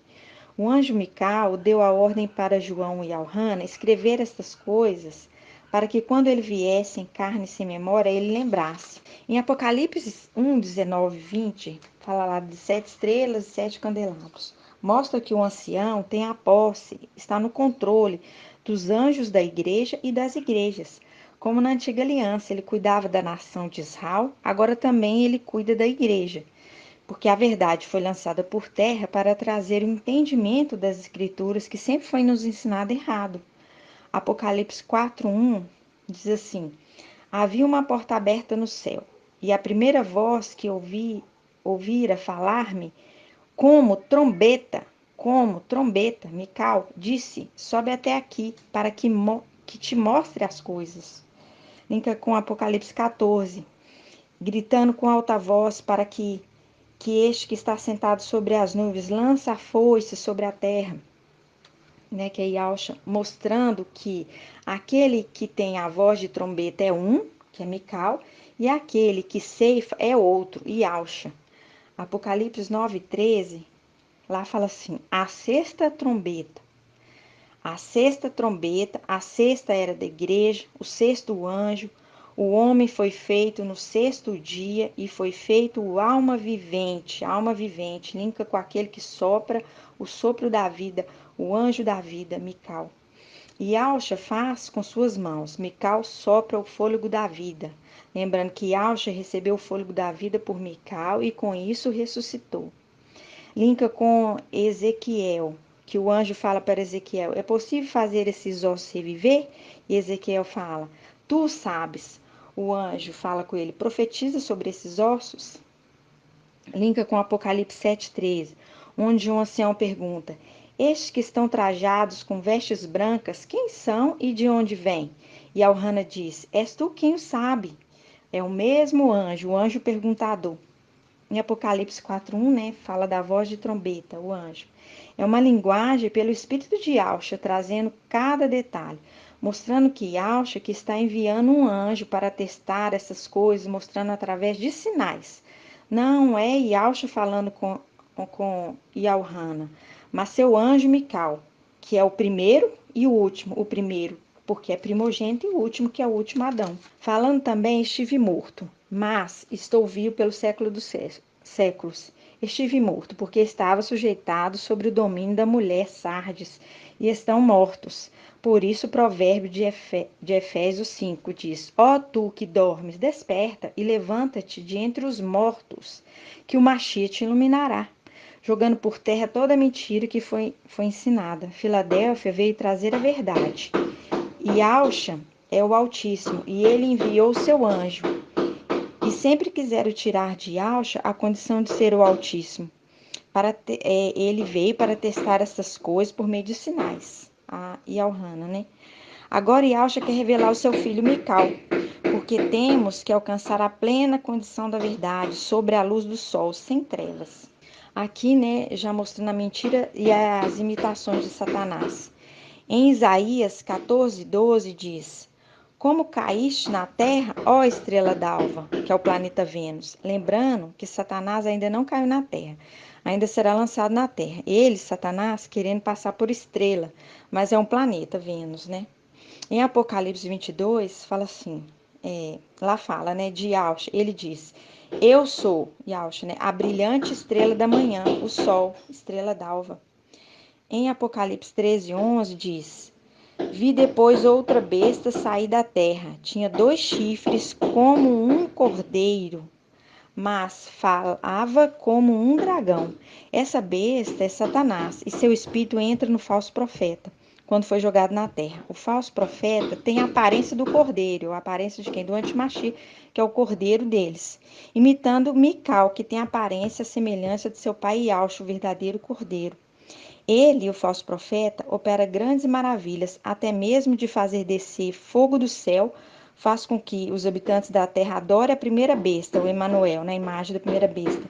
O anjo Mical deu a ordem para João e Alrana escrever estas coisas, para que quando ele viesse em carne sem memória, ele lembrasse. Em Apocalipse 1, 19 e 20, fala lá de 7 estrelas e 7 candelabros. Mostra que o ancião tem a posse, está no controle dos anjos da igreja e das igrejas. Como na antiga aliança ele cuidava da nação de Israel, agora também ele cuida da igreja, porque a verdade foi lançada por terra para trazer o entendimento das escrituras que sempre foi nos ensinado errado. Apocalipse 4:1 diz assim: havia uma porta aberta no céu, e a primeira voz que ouvira falar-me como trombeta, Mical, disse: sobe até aqui, para que te mostre as coisas. Linka com Apocalipse 14, gritando com alta voz para que este que está sentado sobre as nuvens lança a foice sobre a terra, né? Que é Yahshua, mostrando que aquele que tem a voz de trombeta é um, que é Mical, e aquele que ceifa é outro, Yahshua. Apocalipse 9:13, lá fala assim: a sexta trombeta, a sexta era da igreja, o sexto anjo, o homem foi feito no sexto dia e foi feito o alma vivente, linka com aquele que sopra o sopro da vida, o anjo da vida, Mical. E Yahshua faz com suas mãos, Mical sopra o fôlego da vida. Lembrando que Yahshua recebeu o fôlego da vida por Mical e com isso ressuscitou. Linka com Ezequiel, que o anjo fala para Ezequiel: é possível fazer esses ossos reviver? E Ezequiel fala: tu sabes. O anjo fala com ele: profetiza sobre esses ossos. Linka com Apocalipse 7:13, onde um ancião pergunta: estes que estão trajados com vestes brancas, quem são e de onde vêm? E Alrana diz: és tu quem o sabe. É o mesmo anjo, o anjo perguntador. Em Apocalipse 4:1, né, fala da voz de trombeta, o anjo. É uma linguagem pelo Espírito de Yahshua, trazendo cada detalhe, mostrando que Yahshua que está enviando um anjo para testar essas coisas, mostrando através de sinais. Não é Yahshua falando com Yalhana, mas seu anjo Mical, que é o primeiro e o último. O primeiro, porque é primogênito, e o último, que é o último Adão. Falando também, estive morto, mas estou vivo pelo século dos séculos. Estive morto, porque estava sujeitado sobre o domínio da mulher Sardes, e estão mortos. Por isso o provérbio de Efésios 5 diz: ó tu que dormes, desperta e levanta-te de entre os mortos, que o Machia te iluminará. Jogando por terra toda a mentira que foi ensinada. Filadélfia veio trazer a verdade. E Yahshua é o Altíssimo, e ele enviou o seu anjo. E sempre quiseram tirar de Yahshua a condição de ser o Altíssimo. Ele veio para testar essas coisas por meio de sinais. E Alhana, né? Agora Yahshua quer revelar o seu filho Mical, porque temos que alcançar a plena condição da verdade sobre a luz do sol, sem trevas. Aqui, né, já mostrando a mentira e as imitações de Satanás. Em Isaías 14:12 diz: como caíste na terra, ó estrela d'alva, que é o planeta Vênus. Lembrando que Satanás ainda não caiu na terra, ainda será lançado na terra. Ele, Satanás, querendo passar por estrela, mas é um planeta Vênus, né? Em Apocalipse 22, fala assim, lá fala, né, de Yahshua, ele diz: eu sou, Yahshua, né, a brilhante estrela da manhã, o sol, estrela d'alva. Em Apocalipse 13:11 diz: Vi depois outra besta sair da terra. Tinha 2 chifres como um cordeiro, mas falava como um dragão. Essa besta é Satanás, e seu espírito entra no falso profeta, quando foi jogado na terra. O falso profeta tem a aparência do cordeiro, a aparência de quem? Do antimachi, que é o cordeiro deles, imitando Mical, que tem a aparência e a semelhança de seu pai Iaush, o verdadeiro cordeiro. Ele, o falso profeta, opera grandes maravilhas, até mesmo de fazer descer fogo do céu, faz com que os habitantes da terra adorem a primeira besta, o Emanuel, na imagem da primeira besta,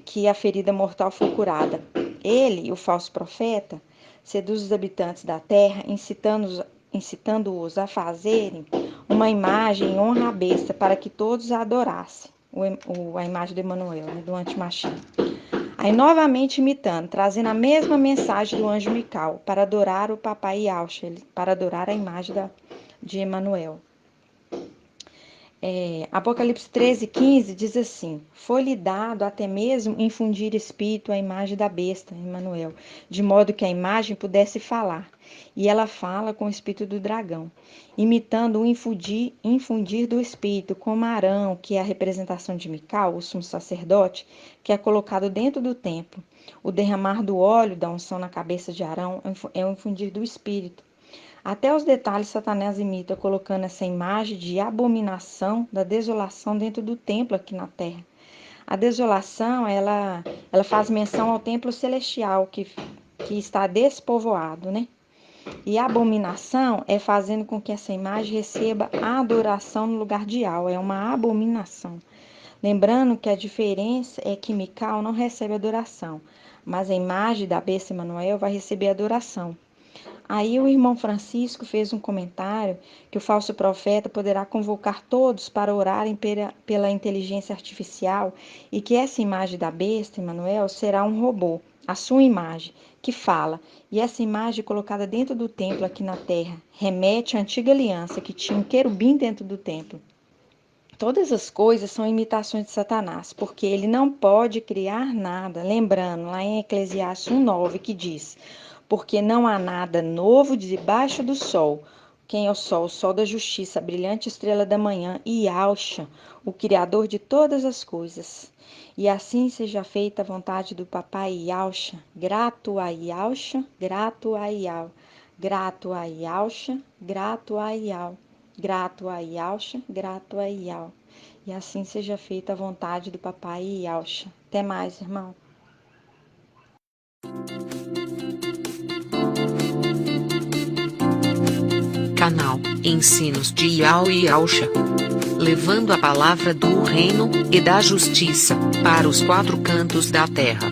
que a ferida mortal foi curada. Ele, o falso profeta, seduz os habitantes da terra, incitando-os a fazerem uma imagem em honra à besta, para que todos a adorassem. A imagem do Emanuel, né, do antimachista. Aí novamente imitando, trazendo a mesma mensagem do anjo Mical, para adorar o papai Yahushua, para adorar a imagem de Emanuel. Apocalipse 13:15 diz assim: foi-lhe dado até mesmo infundir espírito à imagem da besta, Emanuel, de modo que a imagem pudesse falar. E ela fala com o espírito do dragão, imitando o infundir do espírito, como Arão, que é a representação de Mical, o sumo sacerdote, que é colocado dentro do templo. O derramar do óleo da unção na cabeça de Arão é o infundir do espírito. Até os detalhes Satanás imita, colocando essa imagem de abominação da desolação dentro do templo aqui na terra. A desolação, ela faz menção ao templo celestial que está despovoado, né? E a abominação é fazendo com que essa imagem receba a adoração no lugar de Al. É uma abominação. Lembrando que a diferença é que Mical não recebe adoração, mas a imagem da besta Emanuel vai receber adoração. Aí o irmão Francisco fez um comentário que o falso profeta poderá convocar todos para orarem pela inteligência artificial e que essa imagem da besta, Emanuel, será um robô, a sua imagem, que fala. E essa imagem colocada dentro do templo aqui na terra remete à antiga aliança que tinha um querubim dentro do templo. Todas as coisas são imitações de Satanás, porque ele não pode criar nada. Lembrando, lá em Eclesiastes 1:9, que diz: porque não há nada novo debaixo do sol. Quem é o sol? O sol da justiça, a brilhante estrela da manhã, e Yahushua, o Criador de todas as coisas. E assim seja feita a vontade do papai Yahushua, grato a Yahushua, grato a Yahushua, grato a Yahushua, grato a Yahushua, grato a Yahushua, grato a Yahushua. E assim seja feita a vontade do papai Yahushua. Até mais, irmão. Canal Ensinos de Yao e Yausha, levando a palavra do reino e da justiça para os 4 cantos da terra.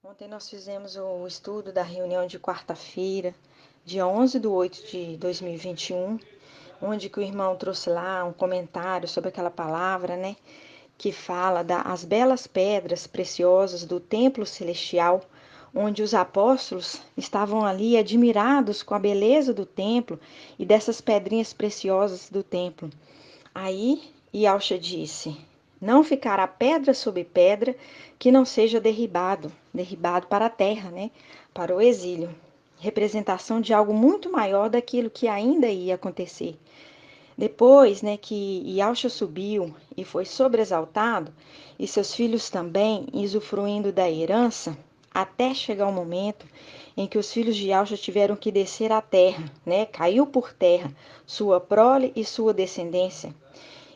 Ontem nós fizemos o estudo da reunião de quarta-feira, dia 11/8/2021, onde que o irmão trouxe lá um comentário sobre aquela palavra, né, que fala das belas pedras preciosas do templo celestial, onde os apóstolos estavam ali admirados com a beleza do templo e dessas pedrinhas preciosas do templo. Aí Yahushua disse: não ficará pedra sobre pedra que não seja derribado para a terra, né? Para o exílio. Representação de algo muito maior daquilo que ainda ia acontecer. Depois, né, que Yahushua subiu e foi sobreexaltado, e seus filhos também, usufruindo da herança, até chegar o momento em que os filhos de Yahushua tiveram que descer à terra, né? Caiu por terra sua prole e sua descendência.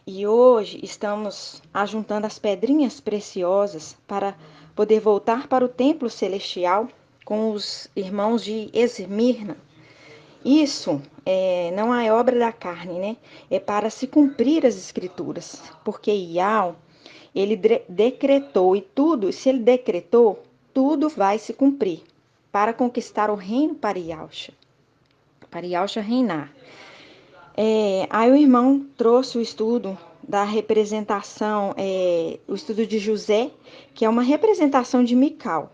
E hoje estamos ajuntando as pedrinhas preciosas para poder voltar para o templo celestial com os irmãos de Esmirna. Isso não é obra da carne, né? É para se cumprir as escrituras, porque Yahweh, ele decretou, e tudo, se ele decretou, tudo vai se cumprir para conquistar o reino para Yahushua reinar. Aí o irmão trouxe o estudo da representação, o estudo de José, que é uma representação de Mical.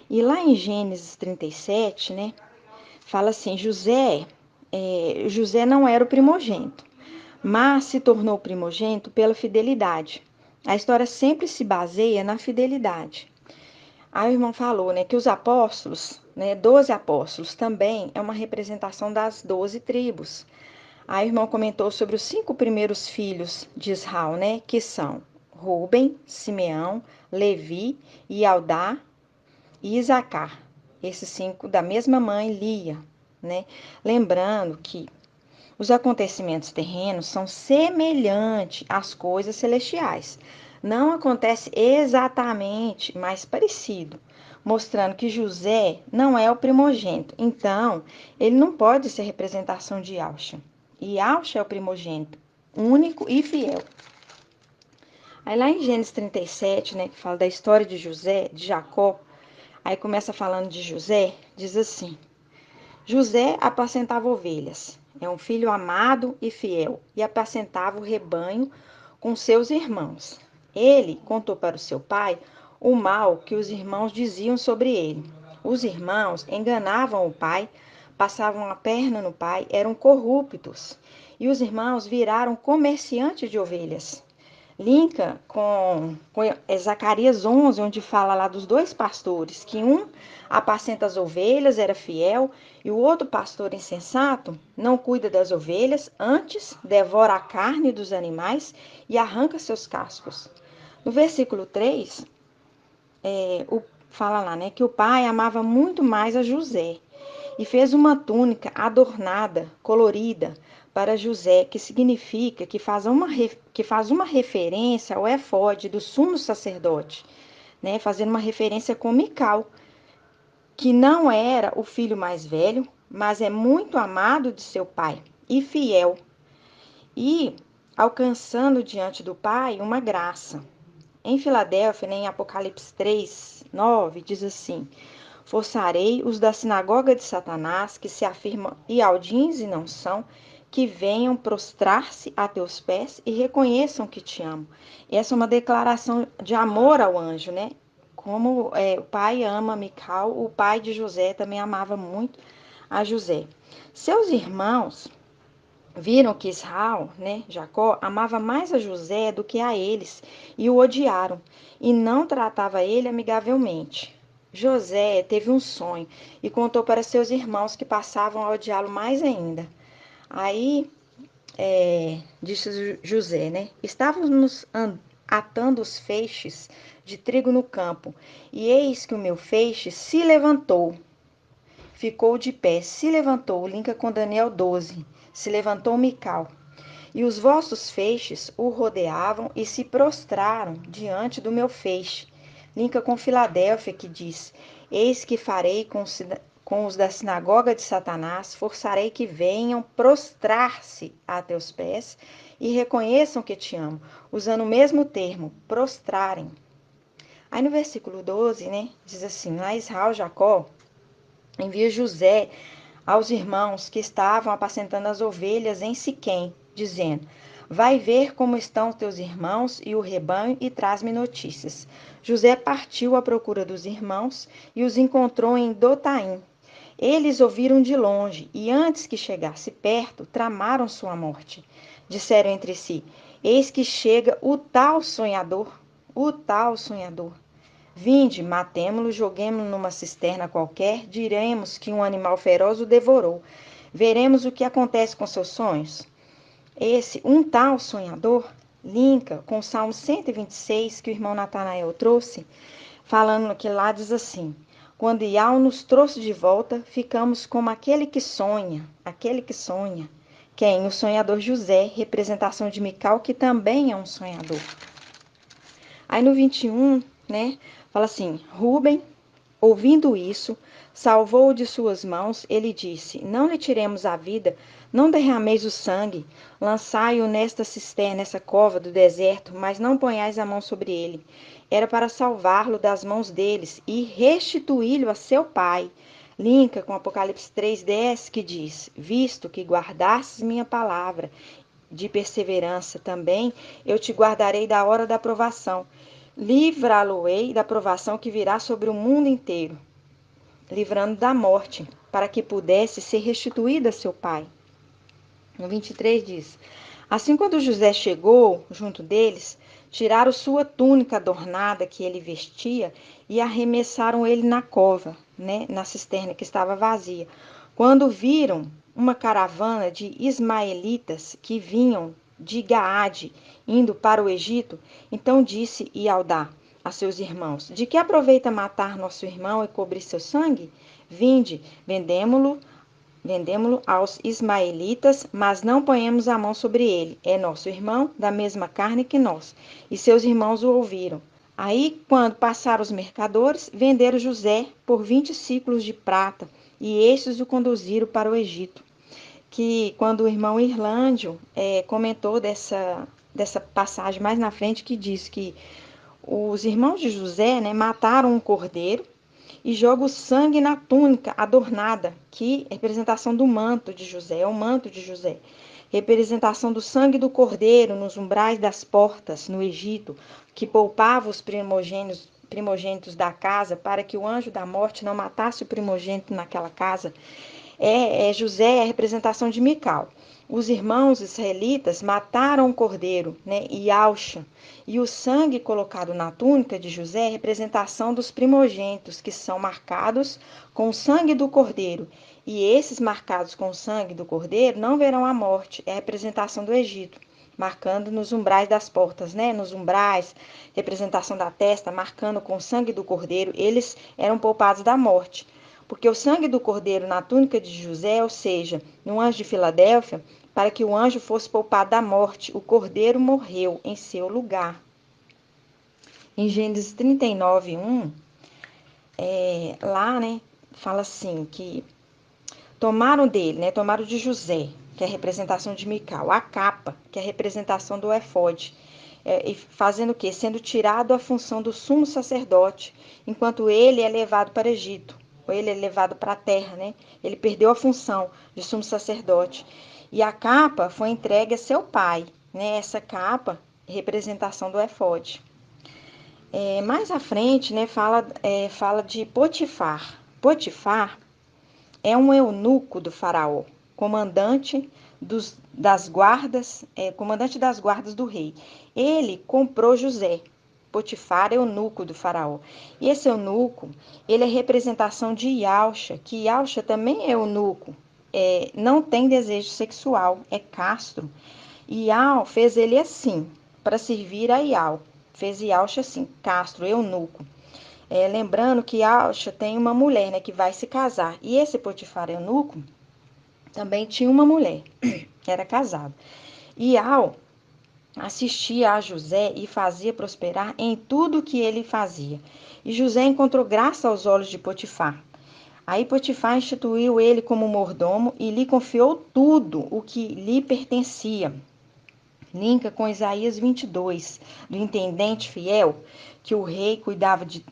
E lá em Gênesis 37, né, fala assim: José José não era o primogênito, mas se tornou primogênito pela fidelidade. A história sempre se baseia na fidelidade. Aí o irmão falou, né, que os apóstolos, né, 12 apóstolos, também é uma representação das 12 tribos. Aí o irmão comentou sobre os 5 primeiros filhos de Israel, né, que são Rúben, Simeão, Levi, Ialdá e Isacar. Esses 5 da mesma mãe, Lia, né? Lembrando que os acontecimentos terrenos são semelhantes às coisas celestiais. Não acontece exatamente, mas parecido, mostrando que José não é o primogênito. Então, ele não pode ser representação de Yahshua. E Yahshua é o primogênito, único e fiel. Aí lá em Gênesis 37, né, que fala da história de José, de Jacó, aí começa falando de José, diz assim: José apacentava ovelhas, é um filho amado e fiel, e apacentava o rebanho com seus irmãos. Ele contou para o seu pai o mal que os irmãos diziam sobre ele. Os irmãos enganavam o pai, passavam a perna no pai, eram corruptos. E os irmãos viraram comerciantes de ovelhas. Linka com Zacarias 11, onde fala lá dos dois pastores, que um apacenta as ovelhas, era fiel, e o outro pastor insensato não cuida das ovelhas, antes devora a carne dos animais e arranca seus cascos. No versículo 3, fala lá, né, que o pai amava muito mais a José e fez uma túnica adornada, colorida, para José, que significa que faz uma referência ao efode do sumo sacerdote, né, fazendo uma referência comical, que não era o filho mais velho, mas é muito amado de seu pai e fiel, e alcançando diante do pai uma graça. Em Filadélfia, né, em Apocalipse 3:9, diz assim: forçarei os da sinagoga de Satanás, que se afirmam ialdins e não são, que venham prostrar-se a teus pés e reconheçam que te amo. Essa é uma declaração de amor ao anjo, né? Como o pai ama Mical, o pai de José também amava muito a José. Seus irmãos viram que Israel, né, Jacó, amava mais a José do que a eles e o odiaram, e não tratava ele amigavelmente. José teve um sonho e contou para seus irmãos, que passavam a odiá-lo mais ainda. Aí, disse José, né, estávamos atando os feixes de trigo no campo, e eis que o meu feixe se levantou. Ficou de pé, se levantou, linka com Daniel 12, se levantou Mical. E os vossos feixes o rodeavam e se prostraram diante do meu feixe. Linka com Filadélfia, que diz: eis que farei com os da sinagoga de Satanás, forçarei que venham prostrar-se a teus pés e reconheçam que te amo, usando o mesmo termo, prostrarem. Aí no versículo 12, né, diz assim: lá Israel, Jacó envia José aos irmãos que estavam apacentando as ovelhas em Siquém, dizendo: vai ver como estão teus irmãos e o rebanho e traz-me notícias. José partiu à procura dos irmãos e os encontrou em Dotaim. Eles ouviram de longe e, antes que chegasse perto, tramaram sua morte. Disseram entre si: eis que chega o tal sonhador, o tal sonhador. Vinde, matemo-lo, joguemo-lo numa cisterna qualquer, diremos que um animal feroz o devorou. Veremos o que acontece com seus sonhos. Esse, um tal sonhador, linka com o Salmo 126, que o irmão Natanael trouxe, falando que lá diz assim: quando Iau nos trouxe de volta, ficamos como aquele que sonha, aquele que sonha. Quem? O sonhador José, representação de Mical, que também é um sonhador. Aí no 21, né, fala assim: Rúben, ouvindo isso, salvou-o de suas mãos. Ele disse: não lhe tiremos a vida, não derrameis o sangue, lançai-o nesta cisterna, nessa cova do deserto, mas não ponhais a mão sobre ele. Era para salvá-lo das mãos deles e restituí-lo a seu pai. Linka com Apocalipse 3:10, que diz: visto que guardastes minha palavra de perseverança também, eu te guardarei da hora da provação. Livrá-lo-ei da provação que virá sobre o mundo inteiro, livrando da morte, para que pudesse ser restituído a seu pai. No 23 diz: Assim, quando José chegou junto deles, tiraram sua túnica adornada que ele vestia e arremessaram ele na cova, né, na cisterna que estava vazia. Quando viram uma caravana de ismaelitas que vinham de Gaade, indo para o Egito, então disse Ialdá a seus irmãos: De que aproveita matar nosso irmão e cobrir seu sangue? Vinde, vendemo-lo aos ismaelitas, mas não ponhamos a mão sobre ele. É nosso irmão, da mesma carne que nós. E seus irmãos o ouviram. Aí, quando passaram os mercadores, venderam José por 20 ciclos de prata, e estes o conduziram para o Egito. Que quando o irmão Irlândio comentou dessa passagem mais na frente, que diz que os irmãos de José, né, mataram um cordeiro e joga o sangue na túnica adornada, que é representação do manto de José, é o manto de José. Representação do sangue do cordeiro nos umbrais das portas no Egito, que poupava os primogênitos da casa para que o anjo da morte não matasse o primogênito naquela casa. José é a representação de Mical. Os irmãos israelitas mataram o cordeiro, né, Ialcha, e o sangue colocado na túnica de José é a representação dos primogênitos, que são marcados com o sangue do cordeiro. E esses marcados com o sangue do cordeiro não verão a morte, é a representação do Egito, marcando nos umbrais das portas, né? Nos umbrais, representação da testa, marcando com o sangue do cordeiro, eles eram poupados da morte. Porque o sangue do cordeiro na túnica de José, ou seja, no anjo de Filadélfia, para que o anjo fosse poupado da morte, o cordeiro morreu em seu lugar. Em Gênesis 39, 1, lá, né, fala assim, que tomaram dele, né, tomaram de José, que é a representação de Mical, a capa, que é a representação do efode, e fazendo o quê? Sendo tirado a função do sumo sacerdote, enquanto ele é levado para o Egito, ou ele é levado para a terra, né? Ele perdeu a função de sumo sacerdote. E a capa foi entregue a seu pai, né? Essa capa, representação do efode. Mais à frente, né, fala de Potifar. Potifar é um eunuco do faraó, comandante das guardas do rei. Ele comprou José. Potifar é eunuco do faraó. E esse eunuco, ele é representação de Ialcha, que Ialcha também é eunuco. Não tem desejo sexual, é castro. Ial fez ele assim, para servir a Ial. Fez Ialcha assim, castro, eunuco. Lembrando que Ialcha tem uma mulher, né, que vai se casar. E esse Potifar eunuco também tinha uma mulher, era casado. Ial assistia a José e fazia prosperar em tudo que ele fazia. E José encontrou graça aos olhos de Potifar. Aí Potifar instituiu ele como mordomo e lhe confiou tudo o que lhe pertencia. Linka com Isaías 22, do intendente fiel, que o rei cuidava do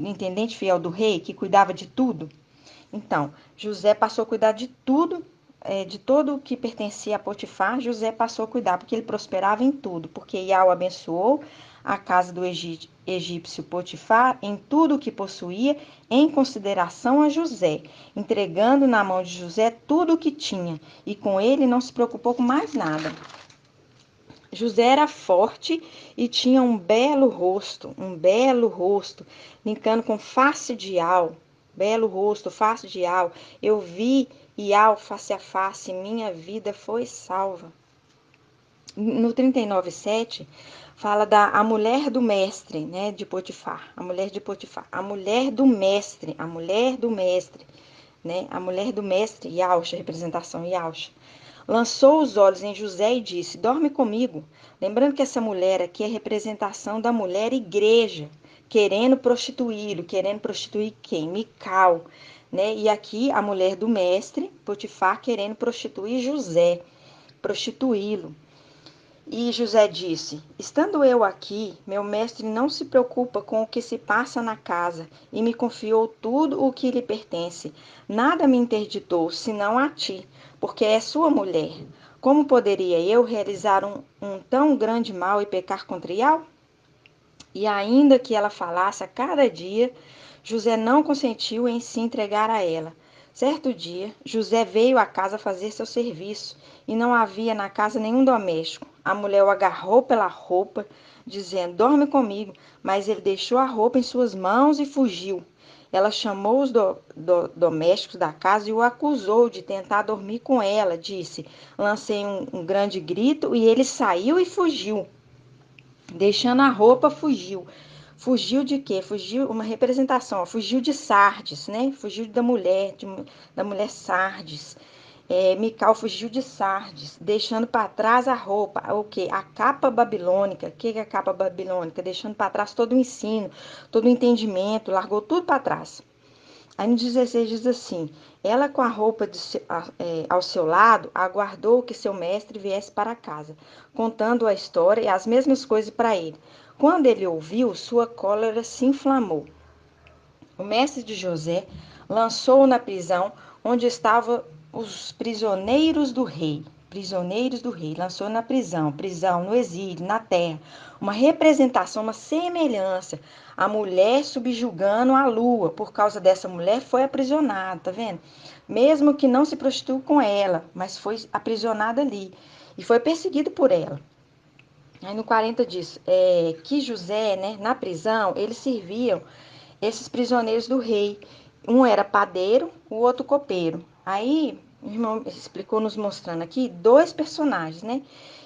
intendente fiel do rei, que cuidava de tudo. Então, José passou a cuidar de tudo, de todo o que pertencia a Potifar, José passou a cuidar, porque ele prosperava em tudo, porque Iau abençoou a casa do egípcio Potifar em tudo o que possuía, em consideração a José, entregando na mão de José tudo o que tinha, e com ele não se preocupou com mais nada. José era forte e tinha um belo rosto, linkando com face de Iau, belo rosto, face de Iau. Eu vi Iau face a face, minha vida foi salva. No 39:7 fala a mulher do mestre, né, de Potifar, a mulher de Potifar, a mulher do mestre, né, a mulher do mestre, Iaucha, representação Iaucha. Lançou os olhos em José e disse: dorme comigo. Lembrando que essa mulher aqui é representação da mulher igreja, querendo prostituí-lo. Querendo prostituir quem? Mical. Né? E aqui a mulher do mestre, Potifar, querendo prostituir José, prostituí-lo. E José disse: estando eu aqui, meu mestre não se preocupa com o que se passa na casa e me confiou tudo o que lhe pertence. Nada me interditou, senão a ti, porque é sua mulher. Como poderia eu realizar um tão grande mal e pecar contra Iau? E ainda que ela falasse a cada dia, José não consentiu em se entregar a ela. Certo dia, José veio à casa fazer seu serviço e não havia na casa nenhum doméstico. A mulher o agarrou pela roupa, dizendo: Dorme comigo. Mas ele deixou a roupa em suas mãos e fugiu. Ela chamou os domésticos da casa e o acusou de tentar dormir com ela. Disse: Lancei um grande grito e ele saiu e fugiu. Deixando a roupa, fugiu. Fugiu de quê? Fugiu, uma representação, ó, fugiu de Sardes, né? Fugiu da mulher Sardes. Mical fugiu de Sardes, deixando para trás a roupa, o quê? A capa babilônica. O que é a capa babilônica? Deixando para trás todo o ensino, todo o entendimento, largou tudo para trás. Aí no 16 diz assim: ela com a roupa ao seu lado aguardou que seu mestre viesse para casa, contando a história e as mesmas coisas para ele. Quando ele ouviu, sua cólera se inflamou. O mestre de José lançou-o na prisão onde estavam os prisioneiros do rei. Prisioneiros do rei, lançou na prisão, no exílio, na terra. Uma representação, uma semelhança. A mulher subjugando a lua. Por causa dessa mulher foi aprisionada, tá vendo? Mesmo que não se prostituiu com ela, mas foi aprisionada ali. E foi perseguido por ela. Aí no 40 diz que José, né, na prisão, eles serviam esses prisioneiros do rei. Um era padeiro, o outro copeiro. Aí, o irmão explicou nos mostrando aqui dois personagens, né?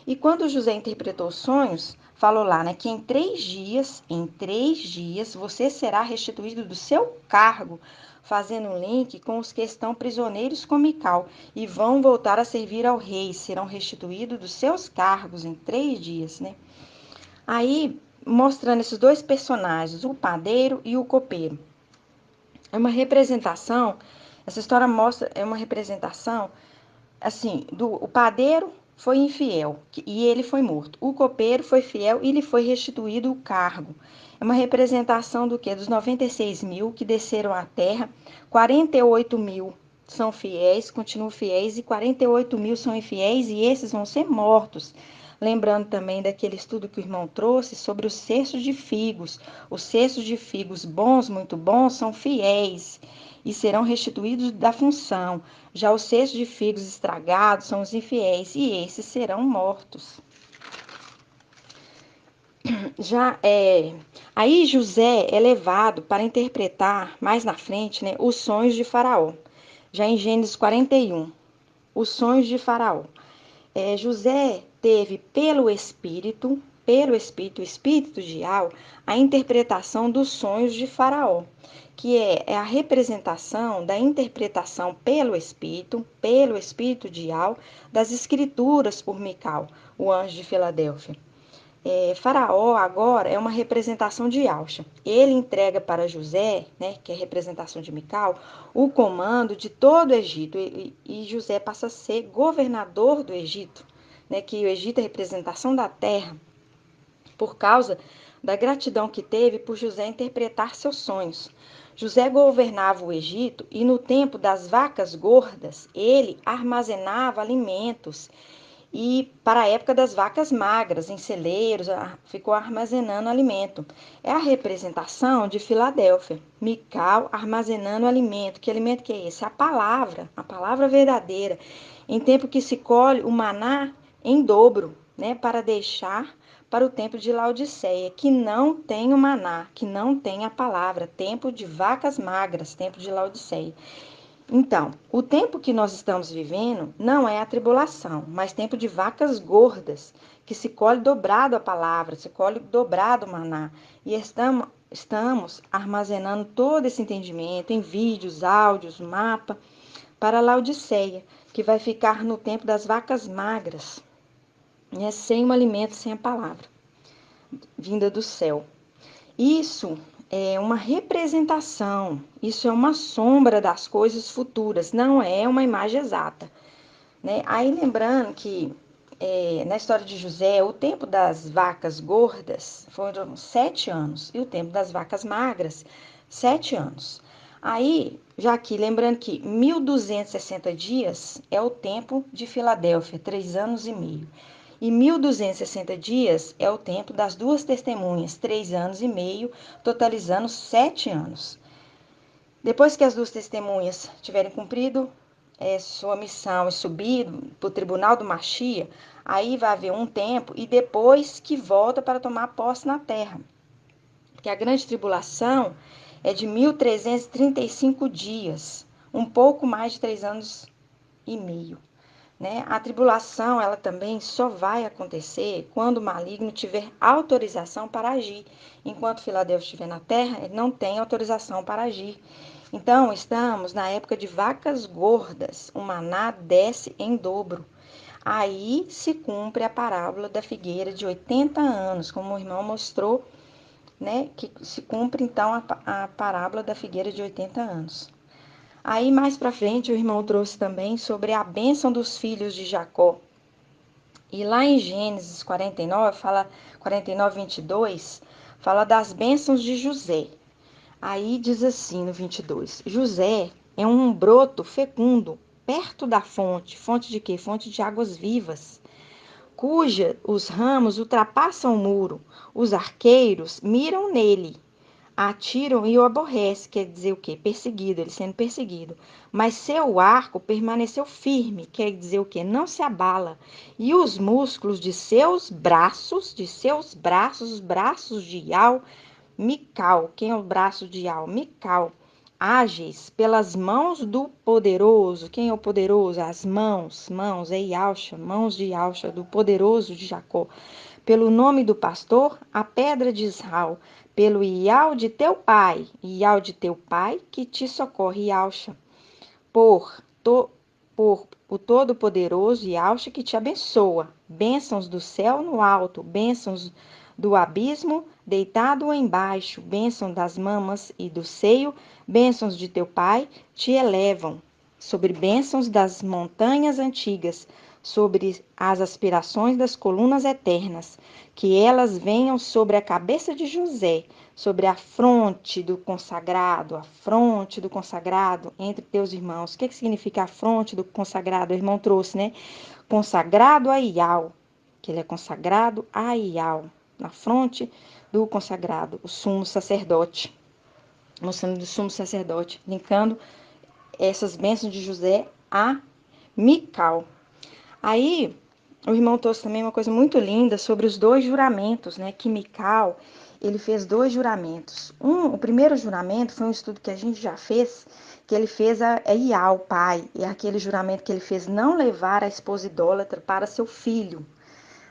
E quando José interpretou os sonhos, falou lá, né, que em 3 dias, você será restituído do seu cargo, fazendo um link com os que estão prisioneiros com Mical e vão voltar a servir ao rei, serão restituídos dos seus cargos em 3 dias, né? Aí, mostrando esses dois personagens, o padeiro e o copeiro. É uma representação, essa história mostra, é uma representação, assim, o padeiro foi infiel e ele foi morto. O copeiro foi fiel e lhe foi restituído o cargo. É uma representação do quê? Dos 96 mil que desceram à terra, 48 mil são fiéis, continuam fiéis, e 48 mil são infiéis, e esses vão ser mortos. Lembrando também daquele estudo que o irmão trouxe sobre os cestos de figos. Os cestos de figos bons, muito bons, são fiéis e serão restituídos da função. Já os cestos de figos estragados são os infiéis e esses serão mortos. Aí José é levado para interpretar mais na frente, né, os sonhos de Faraó. Já em Gênesis 41, os sonhos de Faraó. José teve pelo Espírito, o Espírito de Al, a interpretação dos sonhos de Faraó, que é a representação da interpretação pelo Espírito de Al, das Escrituras por Mical, o anjo de Filadélfia. Faraó agora é uma representação de Alcha. Ele entrega para José, né, que é a representação de Mical, o comando de todo o Egito. E José passa a ser governador do Egito, né, que o Egito é a representação da terra, por causa da gratidão que teve por José interpretar seus sonhos. José governava o Egito e no tempo das vacas gordas, ele armazenava alimentos. E para a época das vacas magras, em celeiros, ficou armazenando alimento. É a representação de Filadélfia. Mical armazenando alimento. Que alimento que é esse? A palavra verdadeira. Em tempo que se colhe o maná em dobro, né, para deixar para o tempo de Laodiceia, que não tem o maná, que não tem a palavra. Tempo de vacas magras, tempo de Laodiceia. Então, o tempo que nós estamos vivendo não é a tribulação, mas tempo de vacas gordas, que se colhe dobrado a palavra, se colhe dobrado o maná. E estamos armazenando todo esse entendimento em vídeos, áudios, mapa, para Laodiceia, que vai ficar no tempo das vacas magras, né, sem o alimento, sem a palavra, vinda do céu. Isso é uma representação, isso é uma sombra das coisas futuras, não é uma imagem exata, né? Aí lembrando que na história de José, o tempo das vacas gordas foram 7 anos e o tempo das vacas magras, 7 anos. Aí, já aqui, lembrando que 1260 dias é o tempo de Filadélfia, 3 anos e meio. E 1260 dias é o tempo das duas testemunhas, 3 anos e meio, totalizando 7 anos. Depois que as duas testemunhas tiverem cumprido sua missão e subido para o tribunal do Machia, aí vai haver um tempo e depois que volta para tomar posse na terra. Porque a grande tribulação é de 1335 dias, um pouco mais de 3 anos e meio. Né? A tribulação, ela também só vai acontecer quando o maligno tiver autorização para agir. Enquanto Filadélfia estiver na terra, ele não tem autorização para agir. Então, estamos na época de vacas gordas, o maná desce em dobro. Aí se cumpre a parábola da figueira de 80 anos, como o irmão mostrou, né? Que se cumpre então a parábola da figueira de 80 anos. Aí mais para frente o irmão trouxe também sobre a bênção dos filhos de Jacó. E lá em Gênesis 49, 22, fala das bênçãos de José. Aí diz assim no 22, José é um broto fecundo, perto da fonte. Fonte de quê? Fonte de águas vivas, cuja os ramos ultrapassam o muro. Os arqueiros miram nele, atiram e o aborrece, quer dizer o quê? Perseguido, ele sendo perseguido. Mas seu arco permaneceu firme, quer dizer o quê? Não se abala. E os músculos de seus braços, os braços de Iau, Mical. Quem é o braço de Iau? Mical. Ágeis pelas mãos do poderoso. Quem é o poderoso? As mãos, é Iauxa, mãos de Iauxa, do poderoso de Jacó. Pelo nome do pastor, a pedra de Israel, pelo Iau de teu pai, que te socorre, Iauxa, por o Todo-Poderoso Iauxa que te abençoa, bênçãos do céu no alto, bênçãos do abismo deitado embaixo, bênção das mamas e do seio, bênçãos de teu pai te elevam, sobre bênçãos das montanhas antigas, sobre as aspirações das colunas eternas, que elas venham sobre a cabeça de José, sobre a fronte do consagrado entre teus irmãos. O que significa a fronte do consagrado? O irmão trouxe, né? Consagrado a Iau, que ele é consagrado a Iau, na fronte do consagrado, o sumo sacerdote, mostrando do sumo sacerdote, linkando essas bênçãos de José a Mical. Aí, o irmão trouxe também uma coisa muito linda sobre os 2 juramentos, né? Que Mical, ele fez 2 juramentos. O primeiro juramento foi um estudo que a gente já fez, que ele fez a Iau, pai, e aquele juramento que ele fez não levar a esposa idólatra para seu filho,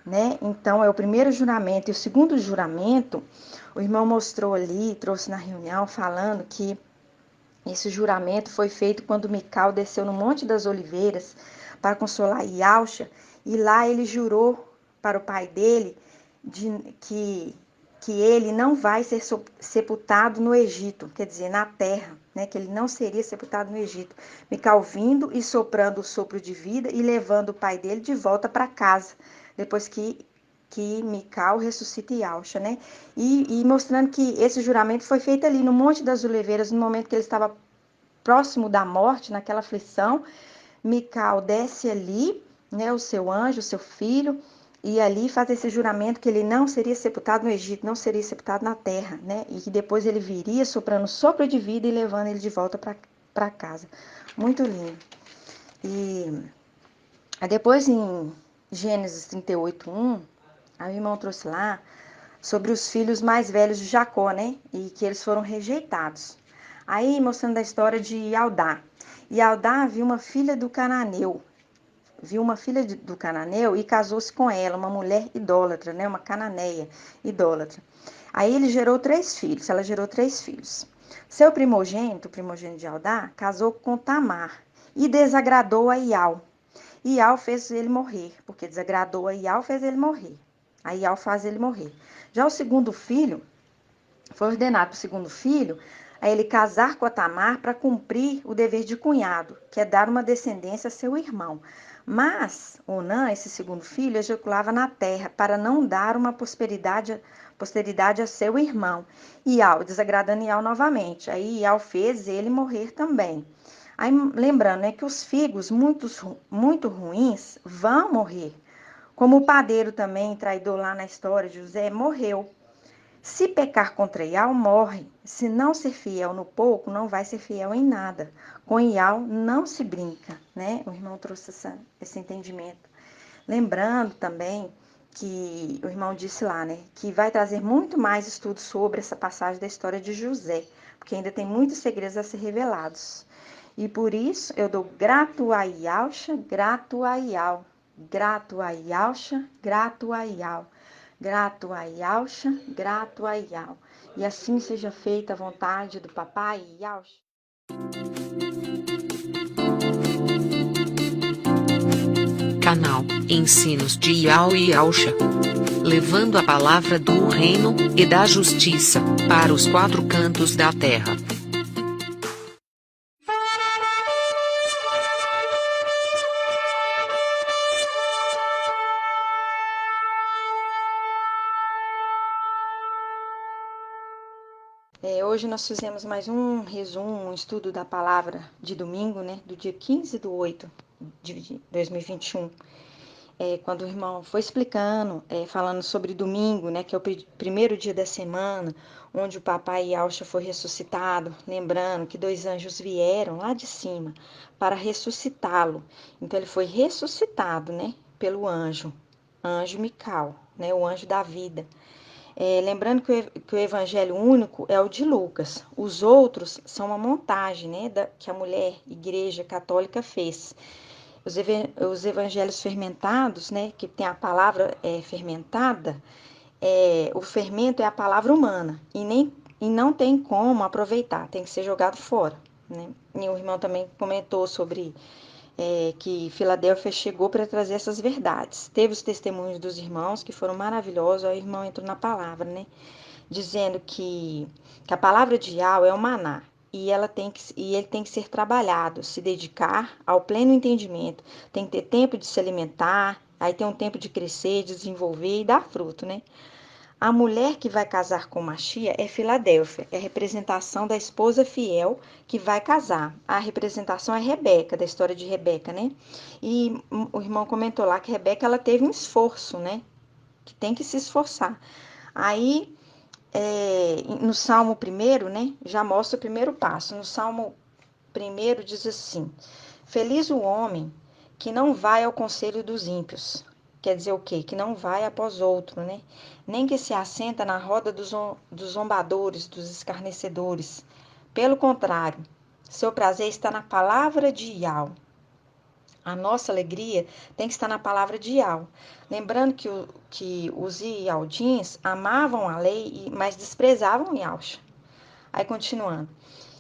né? Então, é o primeiro juramento. E o segundo juramento, o irmão mostrou ali, trouxe na reunião, falando que esse juramento foi feito quando Mical desceu no Monte das Oliveiras para consolar Iauxa, e lá ele jurou para o pai dele que ele não vai ser sepultado no Egito, quer dizer, na terra, né? Que ele não seria sepultado no Egito. Mical vindo e soprando o sopro de vida e levando o pai dele de volta para casa, depois que Mical ressuscita Iauxa, né? E mostrando que esse juramento foi feito ali no Monte das Oliveiras, no momento que ele estava próximo da morte, naquela aflição. Mical desce ali, né, o seu anjo, o seu filho, e ali faz esse juramento que ele não seria sepultado no Egito, não seria sepultado na terra, né? E que depois ele viria soprando sopro de vida e levando ele de volta para casa. Muito lindo. E depois em Gênesis 38:1, a minha irmã trouxe lá sobre os filhos mais velhos de Jacó, né? E que eles foram rejeitados. Aí mostrando a história de Ialdá. Ialdá viu uma filha do cananeu. E casou-se com ela, uma mulher idólatra, né? Uma cananeia idólatra. Aí ele gerou 3 filhos, ela gerou 3 filhos. Seu primogênito, o primogênito de Ialdá, casou com Tamar e desagradou a Ial. Ial fez ele morrer, porque desagradou a Ial, fez ele morrer. A Ial faz ele morrer. Já o segundo filho, foi ordenado para o segundo filho a ele casar com a Tamar para cumprir o dever de cunhado, que é dar uma descendência a seu irmão. Mas Onã, esse segundo filho, ejaculava na terra para não dar uma posteridade a seu irmão. Ial, desagradando Ial novamente. Aí Ial fez ele morrer também. Aí, lembrando, né, que os figos muito ruins vão morrer. Como o padeiro também, traidor lá na história de José, morreu. Se pecar contra Iau, morre. Se não ser fiel no pouco, não vai ser fiel em nada. Com Iau não se brinca, né? O irmão trouxe esse entendimento. Lembrando também que o irmão disse lá, né? Que vai trazer muito mais estudos sobre essa passagem da história de José, porque ainda tem muitos segredos a ser revelados. E por isso eu dou grato a Iauxa, grato a Iau, grato a Iauxa, grato a Iau. Grato a Iauxa, grato a Iau. E assim seja feita a vontade do papai Iauxa. Canal Ensinos de Iau e Iauxa. Levando a palavra do reino e da justiça para os quatro cantos da terra. Hoje nós fizemos mais um resumo, um estudo da palavra de domingo, né, do dia 15/8 de 2021. Quando o irmão foi explicando, falando sobre domingo, né, que é o primeiro dia da semana, onde o papai Iauxa foi ressuscitado, lembrando que 2 anjos vieram lá de cima para ressuscitá-lo. Então ele foi ressuscitado, né, pelo anjo Mical, né, o anjo da vida. Lembrando que o evangelho único é o de Lucas. Os outros são uma montagem, né, que a mulher igreja católica fez. Os evangelhos fermentados, né, que tem a palavra fermentada, o fermento é a palavra humana e não tem como aproveitar, tem que ser jogado fora, né? E o irmão também comentou sobre que Filadélfia chegou para trazer essas verdades. Teve os testemunhos dos irmãos que foram maravilhosos. Aí o irmão entrou na palavra, né? Dizendo que a palavra de Yahweh é o maná. E ele tem que ser trabalhado, se dedicar ao pleno entendimento. Tem que ter tempo de se alimentar, aí tem um tempo de crescer, desenvolver e dar fruto, né? A mulher que vai casar com Machia é Filadélfia, é a representação da esposa fiel que vai casar. A representação é Rebeca, da história de Rebeca, né? E o irmão comentou lá que Rebeca ela teve um esforço, né? Que tem que se esforçar. Aí, no Salmo 1, né? Já mostra o primeiro passo. No Salmo 1 diz assim: Feliz o homem que não vai ao conselho dos ímpios. Quer dizer o quê? Que não vai após outro, né? Nem que se assenta na roda dos zombadores, dos escarnecedores. Pelo contrário, seu prazer está na palavra de Yahweh. A nossa alegria tem que estar na palavra de Yahweh. Lembrando que os Ialdins amavam a lei, mas desprezavam Yahweh. Aí continuando.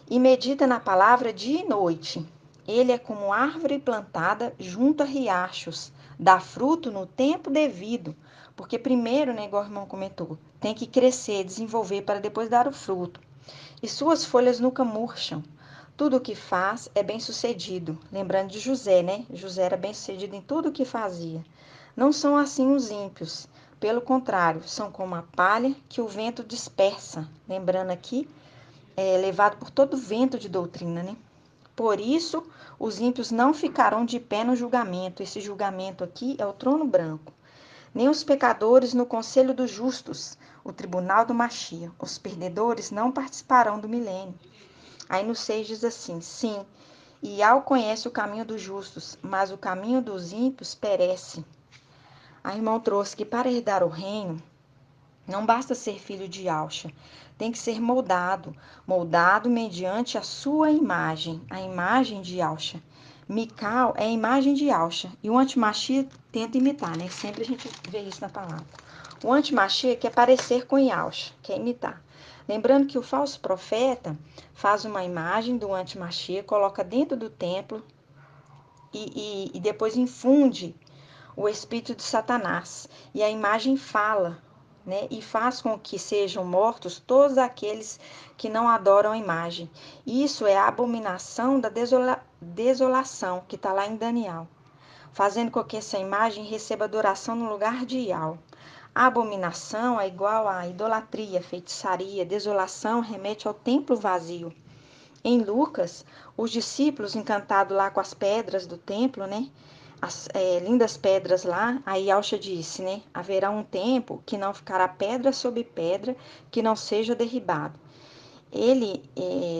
E medita na palavra dia e noite. Ele é como árvore plantada junto a riachos, dá fruto no tempo devido. Porque primeiro, né, igual o irmão comentou, tem que crescer, desenvolver para depois dar o fruto. E suas folhas nunca murcham. Tudo o que faz é bem sucedido. Lembrando de José, né? José era bem sucedido em tudo o que fazia. Não são assim os ímpios. Pelo contrário, são como a palha que o vento dispersa. Lembrando aqui, levado por todo vento de doutrina, né? Por isso, os ímpios não ficarão de pé no julgamento. Esse julgamento aqui é o trono branco. Nem os pecadores no conselho dos justos, o tribunal do Machia. Os perdedores não participarão do milênio. Aí no 6 diz assim: sim, Iau conhece o caminho dos justos, mas o caminho dos ímpios perece. A irmão trouxe que para herdar o reino, não basta ser filho de Yauxa, tem que ser moldado mediante a sua imagem, a imagem de Yauxa. Mical é a imagem de Yauxa, e o antimachia tenta imitar, né? Sempre a gente vê isso na palavra. O antimachia quer parecer com Yauxa, quer imitar. Lembrando que o falso profeta faz uma imagem do antimachia, coloca dentro do templo e depois infunde o espírito de Satanás. E a imagem fala, né? E faz com que sejam mortos todos aqueles que não adoram a imagem. Isso é a abominação da desolação, que está lá em Daniel, fazendo com que essa imagem receba adoração no lugar de Iau. A abominação é igual à idolatria, feitiçaria, desolação remete ao templo vazio. Em Lucas, os discípulos, encantados lá com as pedras do templo, né? as lindas pedras lá. Aí Yalcha disse, né? Haverá um tempo que não ficará pedra sobre pedra que não seja derribado. Ele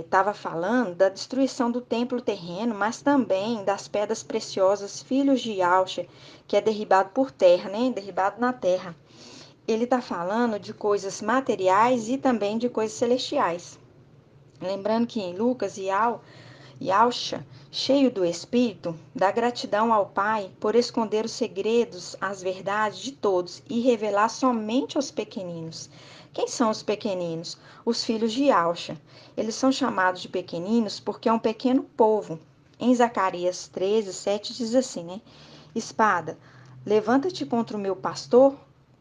estava falando da destruição do templo terreno, mas também das pedras preciosas, filhos de Yalcha, que é derribado por terra, né? Derribado na terra. Ele está falando de coisas materiais e também de coisas celestiais. Lembrando que em Lucas, Yalcha, cheio do Espírito, dá gratidão ao Pai por esconder os segredos, as verdades de todos e revelar somente aos pequeninos. Quem são os pequeninos? Os filhos de Yalcha. Eles são chamados de pequeninos porque é um pequeno povo. Em Zacarias 13, 7 diz assim, né? Espada, levanta-te contra o meu pastor,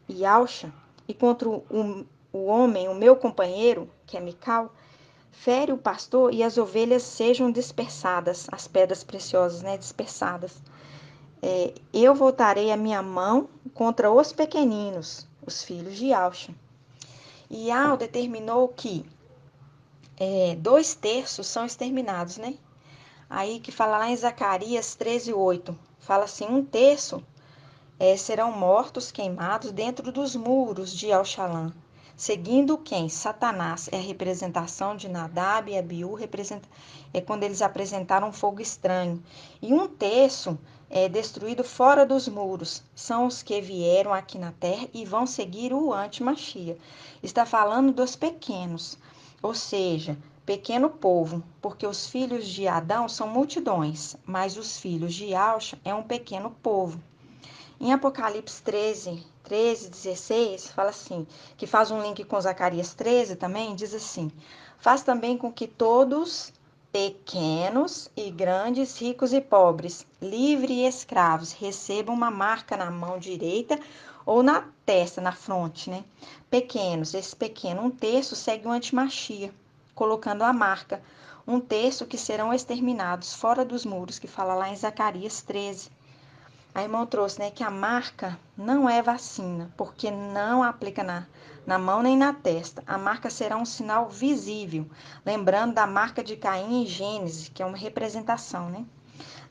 Yalcha, e contra o homem, o meu companheiro, que é Mical. Fere o pastor e as ovelhas sejam dispersadas, as pedras preciosas, né, dispersadas. Eu voltarei a minha mão contra os pequeninos, os filhos de Yalcha. E Yal determinou que 2/3 são exterminados, né? Aí que fala lá em Zacarias 13:8, fala assim, 1/3 serão mortos, queimados dentro dos muros de Alxalã. Seguindo quem? Satanás é a representação de Nadab e Abiú, é quando eles apresentaram um fogo estranho. E 1/3 é destruído fora dos muros. São os que vieram aqui na terra e vão seguir o anti-Machia. Está falando dos pequenos, ou seja, pequeno povo, porque os filhos de Adão são multidões, mas os filhos de Alxa é um pequeno povo. Em Apocalipse 13:16, fala assim, que faz um link com Zacarias 13 também, diz assim, faz também com que todos, pequenos e grandes, ricos e pobres, livres e escravos, recebam uma marca na mão direita ou na testa, na fronte, né? Pequenos, esse pequeno, 1/3 segue o antimachia, colocando a marca, 1/3 que serão exterminados fora dos muros, que fala lá em Zacarias 13. A irmã trouxe, né, que a marca não é vacina, porque não aplica na mão nem na testa. A marca será um sinal visível, lembrando da marca de Caim em Gênesis, que é uma representação, né?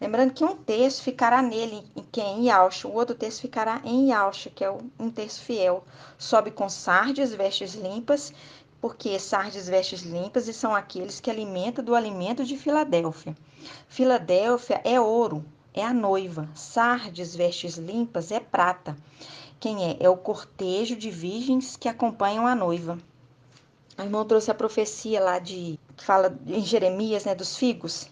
Lembrando que 1/3 ficará nele, que é em Yalcha, o outro terço ficará em Yalcha, que é o 1/3 fiel. Sobe com sardes, vestes limpas, porque sardes, vestes limpas, e são aqueles que alimentam do alimento de Filadélfia. Filadélfia é ouro, é a noiva. Sardes, vestes limpas, é prata. Quem é? É o cortejo de virgens que acompanham a noiva. A irmã trouxe a profecia lá que fala em Jeremias, né, dos figos.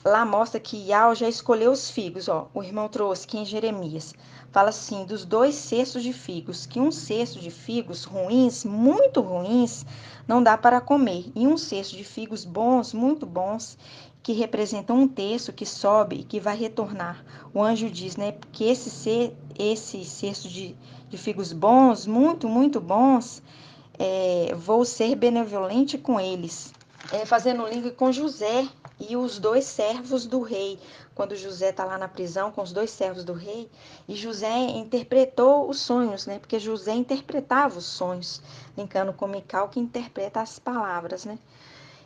Lá mostra que Yah já escolheu os figos, ó. O irmão trouxe que em Jeremias fala assim, dos 2/6 de figos, que 1/6 de figos ruins, muito ruins, não dá para comer. E 1/6 de figos bons, muito bons, que representam 1/3 que sobe e que vai retornar. O anjo diz, né, que esse cesto de figos bons, muito, muito bons, vou ser benevolente com eles. Fazendo um link com José e os 2 servos do rei. Quando José está lá na prisão com os 2 servos do rei, e José interpretou os sonhos, né? Porque José interpretava os sonhos, linkando com Mical, que interpreta as palavras, né?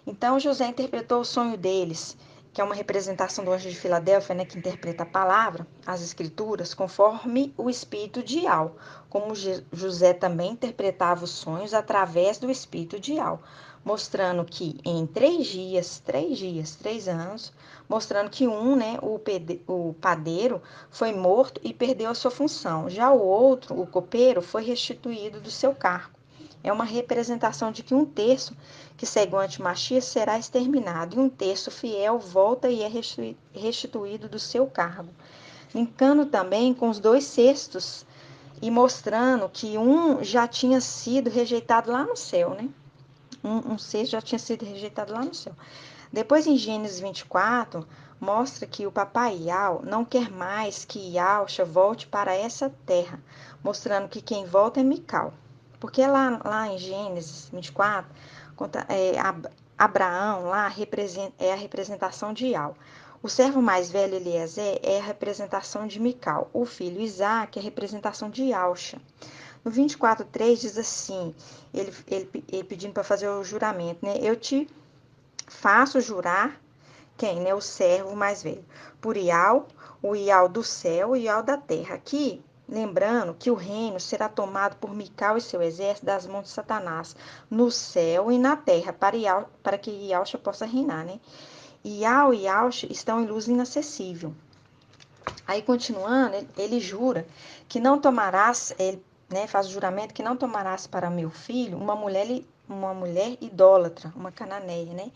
Então José interpretou o sonho deles, que é uma representação do anjo de Filadélfia, né, que interpreta a palavra, as escrituras, conforme o espírito de Yah, como José também interpretava os sonhos através do espírito de Yah, mostrando que em 3 anos, mostrando que né, o padeiro foi morto e perdeu a sua função, já o outro, o copeiro, foi restituído do seu cargo. É uma representação de que 1/3 que segue o antimachia será exterminado, e 1/3 fiel volta e é restituído do seu cargo. Linkando também com os 2/6 e mostrando que um já tinha sido rejeitado lá no céu, né? Um sexto já tinha sido rejeitado lá no céu. Depois, em Gênesis 24, mostra que o papai Yah não quer mais que Yalcha volte para essa terra, mostrando que quem volta é Mical. Porque lá em Gênesis 24, Abraão lá é a representação de Yah. O servo mais velho, Eliezer, é a representação de Mical. O filho Isaac é a representação de Yalcha. No 24:3 diz assim, ele pedindo para fazer o juramento, né? Eu te faço jurar quem, né? O servo mais velho. Por Ial, o Ial do céu e o Ial da terra. Aqui, lembrando que o reino será tomado por Mical e seu exército das mãos de Satanás, no céu e na terra, para que Ialcha possa reinar, né? Ial e Ialcha estão em luz inacessível. Aí, continuando, ele jura que não tomarás, ele, né, faz o juramento que não tomarás para meu filho uma mulher idólatra, uma cananeia, né?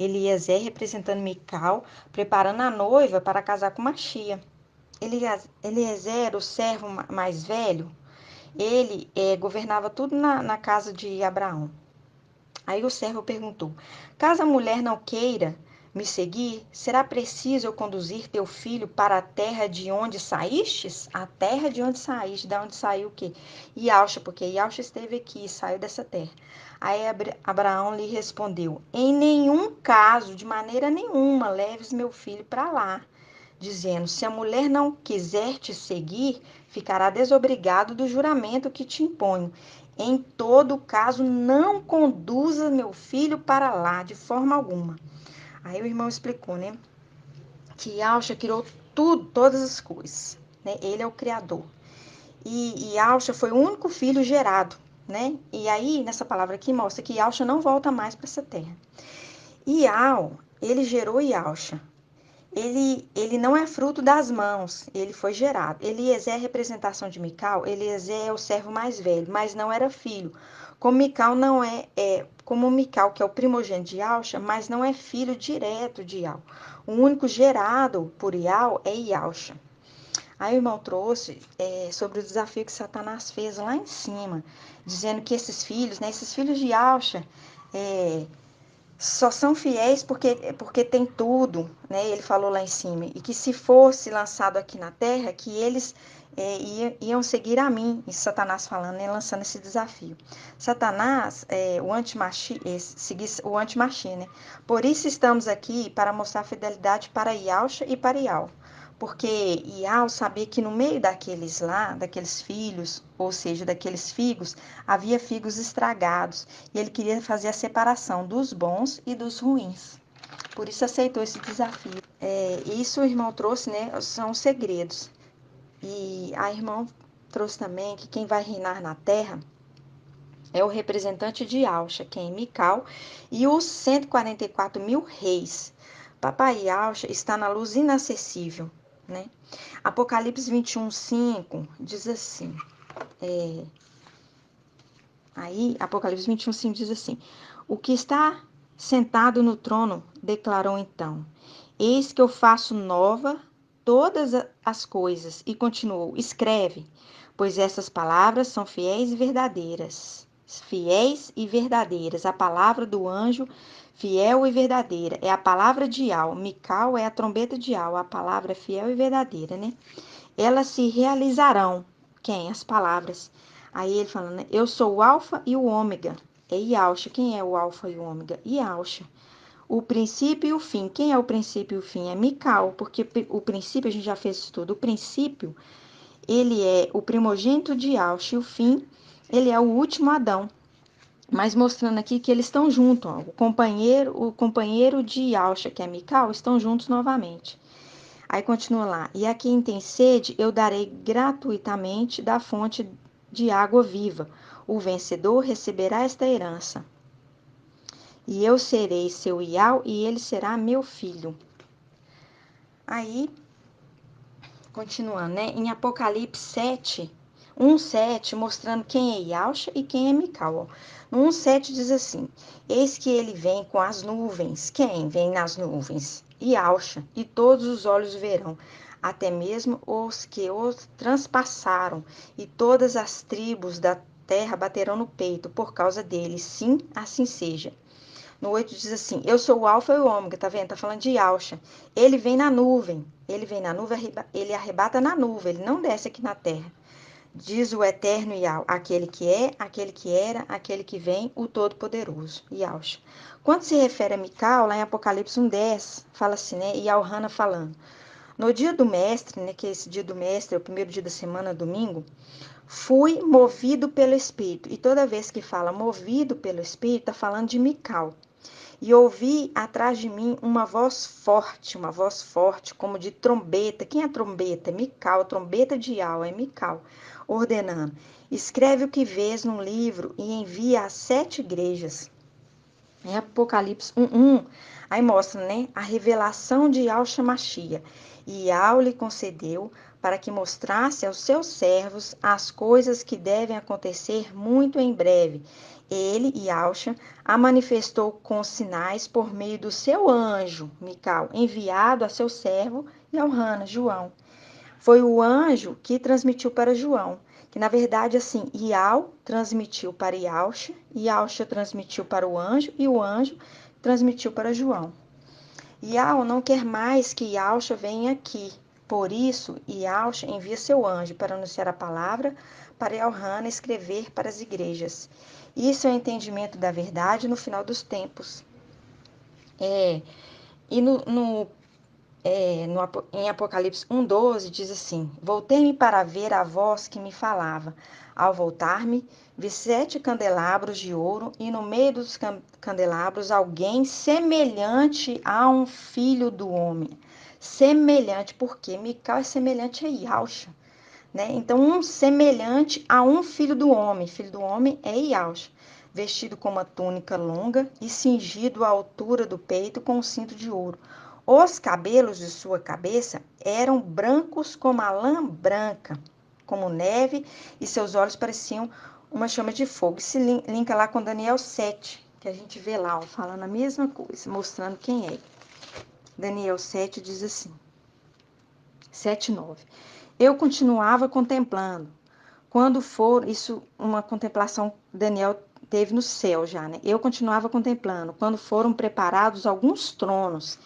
Eliezer representando Mical, preparando a noiva para casar com Machia. Eliezer, o servo mais velho, ele governava tudo na casa de Abraão. Aí o servo perguntou: caso a mulher não queira me seguir, será preciso eu conduzir teu filho para a terra de onde saístes? A terra de onde saíste, da onde saiu o quê? Iauxa, porque Iauxa esteve aqui, saiu dessa terra. Aí Abraão lhe respondeu: em nenhum caso, de maneira nenhuma, leves meu filho para lá, dizendo: se a mulher não quiser te seguir, ficará desobrigado do juramento que te imponho. Em todo caso, não conduza meu filho para lá, de forma alguma. Aí o irmão explicou, né? Que Yahshua criou tudo, todas as coisas, né? Ele é o Criador. E Yahshua foi o único filho gerado, né? E aí, nessa palavra aqui, mostra que Yahshua não volta mais para essa terra. Ial, ele gerou Yahshua. Ele não é fruto das mãos, ele foi gerado. Eliezer é a representação de Mical, Eliezer é o servo mais velho, mas não era filho. Como Mical não como Mical, que é o primogênito de Iauxa, mas não é filho direto de Ial. O único gerado por Ial é Iauxa. Aí o irmão trouxe sobre o desafio que Satanás fez lá em cima, dizendo que esses filhos, né, esses filhos de Iauxa, só são fiéis porque tem tudo, né? Ele falou lá em cima. E que se fosse lançado aqui na terra, que eles iam seguir a mim. E Satanás falando, né? Lançando esse desafio. Satanás, o anti-Machia, né? Por isso estamos aqui para mostrar fidelidade para Iauxa e para Ial. Porque Ial sabia que no meio daqueles filhos, ou seja, daqueles figos, havia figos estragados. E ele queria fazer a separação dos bons e dos ruins. Por isso aceitou esse desafio. Isso o irmão trouxe, né? São segredos. E a irmã trouxe também que quem vai reinar na terra é o representante de Yauxa, quem é Mical, e os 144 mil reis. Papai Yauxa está na luz inacessível, né? Apocalipse 21, 5 diz assim. Apocalipse 21, 5 diz assim: o que está sentado no trono declarou então: eis que eu faço nova todas as coisas. E continuou: escreve, pois essas palavras são fiéis e verdadeiras. Fiéis e verdadeiras. A palavra do anjo, fiel e verdadeira. É a palavra de Ial. Mical é a trombeta de Ial. A palavra é fiel e verdadeira, né? Elas se realizarão. Quem? As palavras. Aí ele falando, né? Eu sou o alfa e o ômega. É Iauxa. Quem é o alfa e o ômega? Iauxa. O princípio e o fim. Quem é o princípio e o fim? É Mical, porque o princípio, a gente já fez isso tudo. O princípio, ele é o primogênito de Iauxa e o fim, ele é o último Adão. Mas mostrando aqui que eles estão juntos, ó. O companheiro de Iauxa, que é Mical, estão juntos novamente. Aí continua lá: e a quem tem sede, eu darei gratuitamente da fonte de água viva. O vencedor receberá esta herança. E eu serei seu Ial e ele será meu filho. Aí, continuando, né? Em Apocalipse 7, 1:7, mostrando quem é Iauxa e quem é Mical. No 1:7 diz assim: eis que ele vem com as nuvens. Quem vem nas nuvens? Iauxa, e todos os olhos o verão, até mesmo os que os transpassaram, e todas as tribos da terra baterão no peito por causa dele. Sim, assim seja. No 8 diz assim: eu sou o alfa e o ômega, tá vendo? Tá falando de Yauxa. Ele vem na nuvem, ele arrebata na nuvem, ele não desce aqui na terra. Diz o eterno Yau, aquele que é, aquele que era, aquele que vem, o Todo-Poderoso, Yauxa. Quando se refere a Mical, lá em Apocalipse 1:10, fala assim, né? E Hana falando: no dia do mestre, né? Que esse dia do mestre é o primeiro dia da semana, domingo. Fui movido pelo Espírito. E toda vez que fala movido pelo Espírito, está falando de Mical. E ouvi atrás de mim uma voz forte, como de trombeta. Quem é trombeta? Mical, trombeta de Iau, é Mical, ordenando: escreve o que vês num livro e envia às 7 igrejas. Em Apocalipse 1:1, aí mostra, né, a revelação de Yahshua Mashiach. E Yahweh lhe concedeu para que mostrasse aos seus servos as coisas que devem acontecer muito em breve. Ele, Yahshua, a manifestou com sinais por meio do seu anjo, Mical, enviado a seu servo Yohana, João. Foi o anjo que transmitiu para João, que na verdade assim, Iau transmitiu para Yahshua, Yahshua transmitiu para o anjo e o anjo transmitiu para João. Iau não quer mais que Yahshua venha aqui. Por isso, Yahshua envia seu anjo para anunciar a palavra, para Yohana escrever para as igrejas. Isso é o entendimento da verdade no final dos tempos. E em Apocalipse 1:12 diz assim: voltei-me para ver a voz que me falava. Ao voltar-me, vi 7 candelabros de ouro e no meio dos candelabros alguém semelhante a um filho do homem. Semelhante, porque Mical é semelhante a Yahshua, né? Então, um semelhante a um filho do homem. Filho do homem é Yahshua, vestido com uma túnica longa e cingido à altura do peito com um cinto de ouro. Os cabelos de sua cabeça eram brancos como a lã branca, como neve, e seus olhos pareciam uma chama de fogo. Isso linka lá com Daniel 7, que a gente vê lá, ó, falando a mesma coisa, mostrando quem é. Daniel 7 diz assim, 7:9. Eu continuava contemplando. Quando for, isso, uma contemplação Daniel teve no céu já, né? Eu continuava contemplando. Quando foram preparados alguns tronos,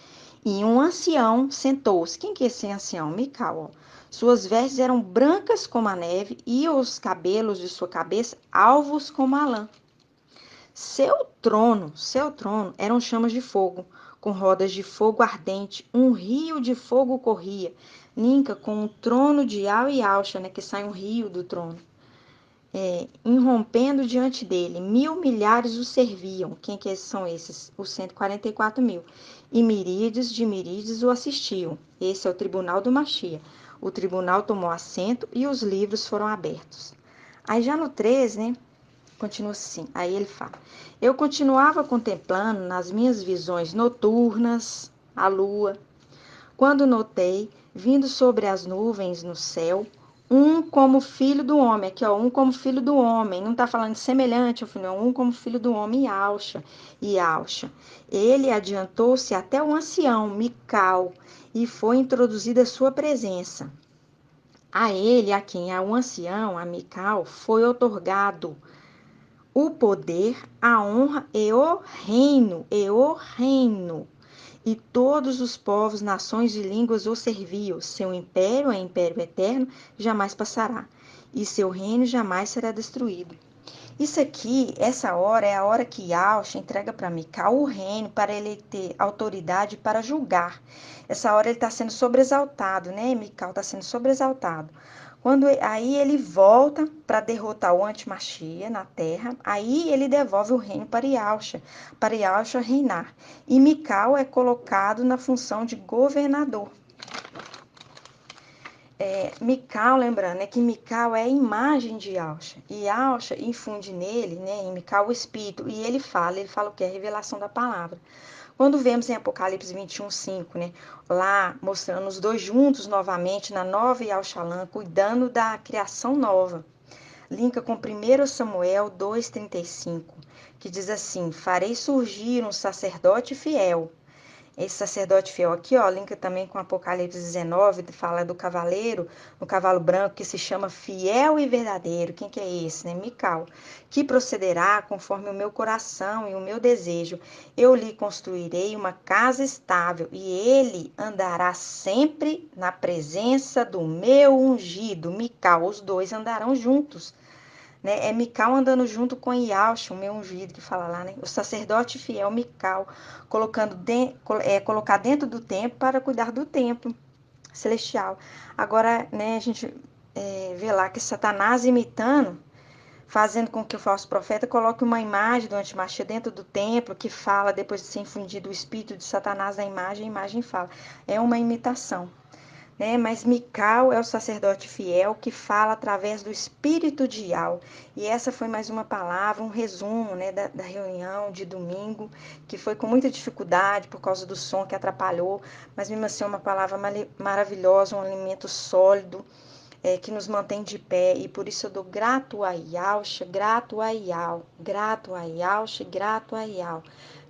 e um ancião sentou-se. Quem que é esse ancião? Mical. Ó. Suas vestes eram brancas como a neve e os cabelos de sua cabeça alvos como a lã. Seu trono eram chamas de fogo, com rodas de fogo ardente. Um rio de fogo corria. Linka com o trono de Yau e Yahshua, né? Que sai um rio do trono. Irrompendo diante dele, 1.000 milhares o serviam. Quem que são esses? Os 144 mil. E miríades de miríades o assistiam. Esse é o tribunal do Mashiach. O tribunal tomou assento e os livros foram abertos. Aí já no 13, né? Continua assim. Aí ele fala: eu continuava contemplando nas minhas visões noturnas a lua, quando notei, vindo sobre as nuvens no céu, um como filho do homem. Aqui, ó, um como filho do homem. Não está falando de semelhante ao filho, não. Um como filho do homem, e Alcha. Ele adiantou-se até o ancião, Mical, e foi introduzida a sua presença. A ele, a quem? A um ancião, a Mical, foi otorgado o poder, a honra e o reino, E todos os povos, nações e línguas o serviam. Seu império é império eterno, jamais passará. E seu reino jamais será destruído. Isso aqui, essa hora, é a hora que Yahshua entrega para Mical o reino, para ele ter autoridade para julgar. Essa hora ele está sendo sobreexaltado, né? Mical está sendo sobreexaltado. Aí ele volta para derrotar o antimachia na terra, aí ele devolve o reino para Yahshua reinar. E Mical é colocado na função de governador. Mical, lembrando, que Mical é a imagem de Yahshua. E Yahshua infunde nele, né, em Mical, o Espírito. E ele fala o que? A revelação da palavra. Quando vemos em Apocalipse 21:5, né, lá mostrando os dois juntos novamente na nova Yahushalã, cuidando da criação nova. Linka com 1 Samuel 2:35, que diz assim: farei surgir um sacerdote fiel. Esse sacerdote fiel aqui, ó, linka também com Apocalipse 19, fala do cavaleiro, no cavalo branco, que se chama fiel e verdadeiro. Quem que é esse, né? Mical. Que procederá conforme o meu coração e o meu desejo. Eu lhe construirei uma casa estável e ele andará sempre na presença do meu ungido. Mical, os dois andarão juntos. Né? É Mical andando junto com Yahshua, o meu ungido, que fala lá, né? O sacerdote fiel Mical, colocar dentro do templo para cuidar do templo celestial. Agora, né, a gente vê lá que Satanás imitando, fazendo com que o falso profeta coloque uma imagem do antimachia dentro do templo, que fala, depois de ser infundido o espírito de Satanás na imagem, a imagem fala. É uma imitação, né? Mas Mical é o sacerdote fiel que fala através do espírito de Iau. E essa foi mais uma palavra, um resumo, né, da reunião de domingo, que foi com muita dificuldade por causa do som que atrapalhou, mas mesmo assim uma palavra maravilhosa, um alimento sólido, que nos mantém de pé, e por isso eu dou grato a Yauxa, grato a Iau, grato a Yauxa, grato a Iau,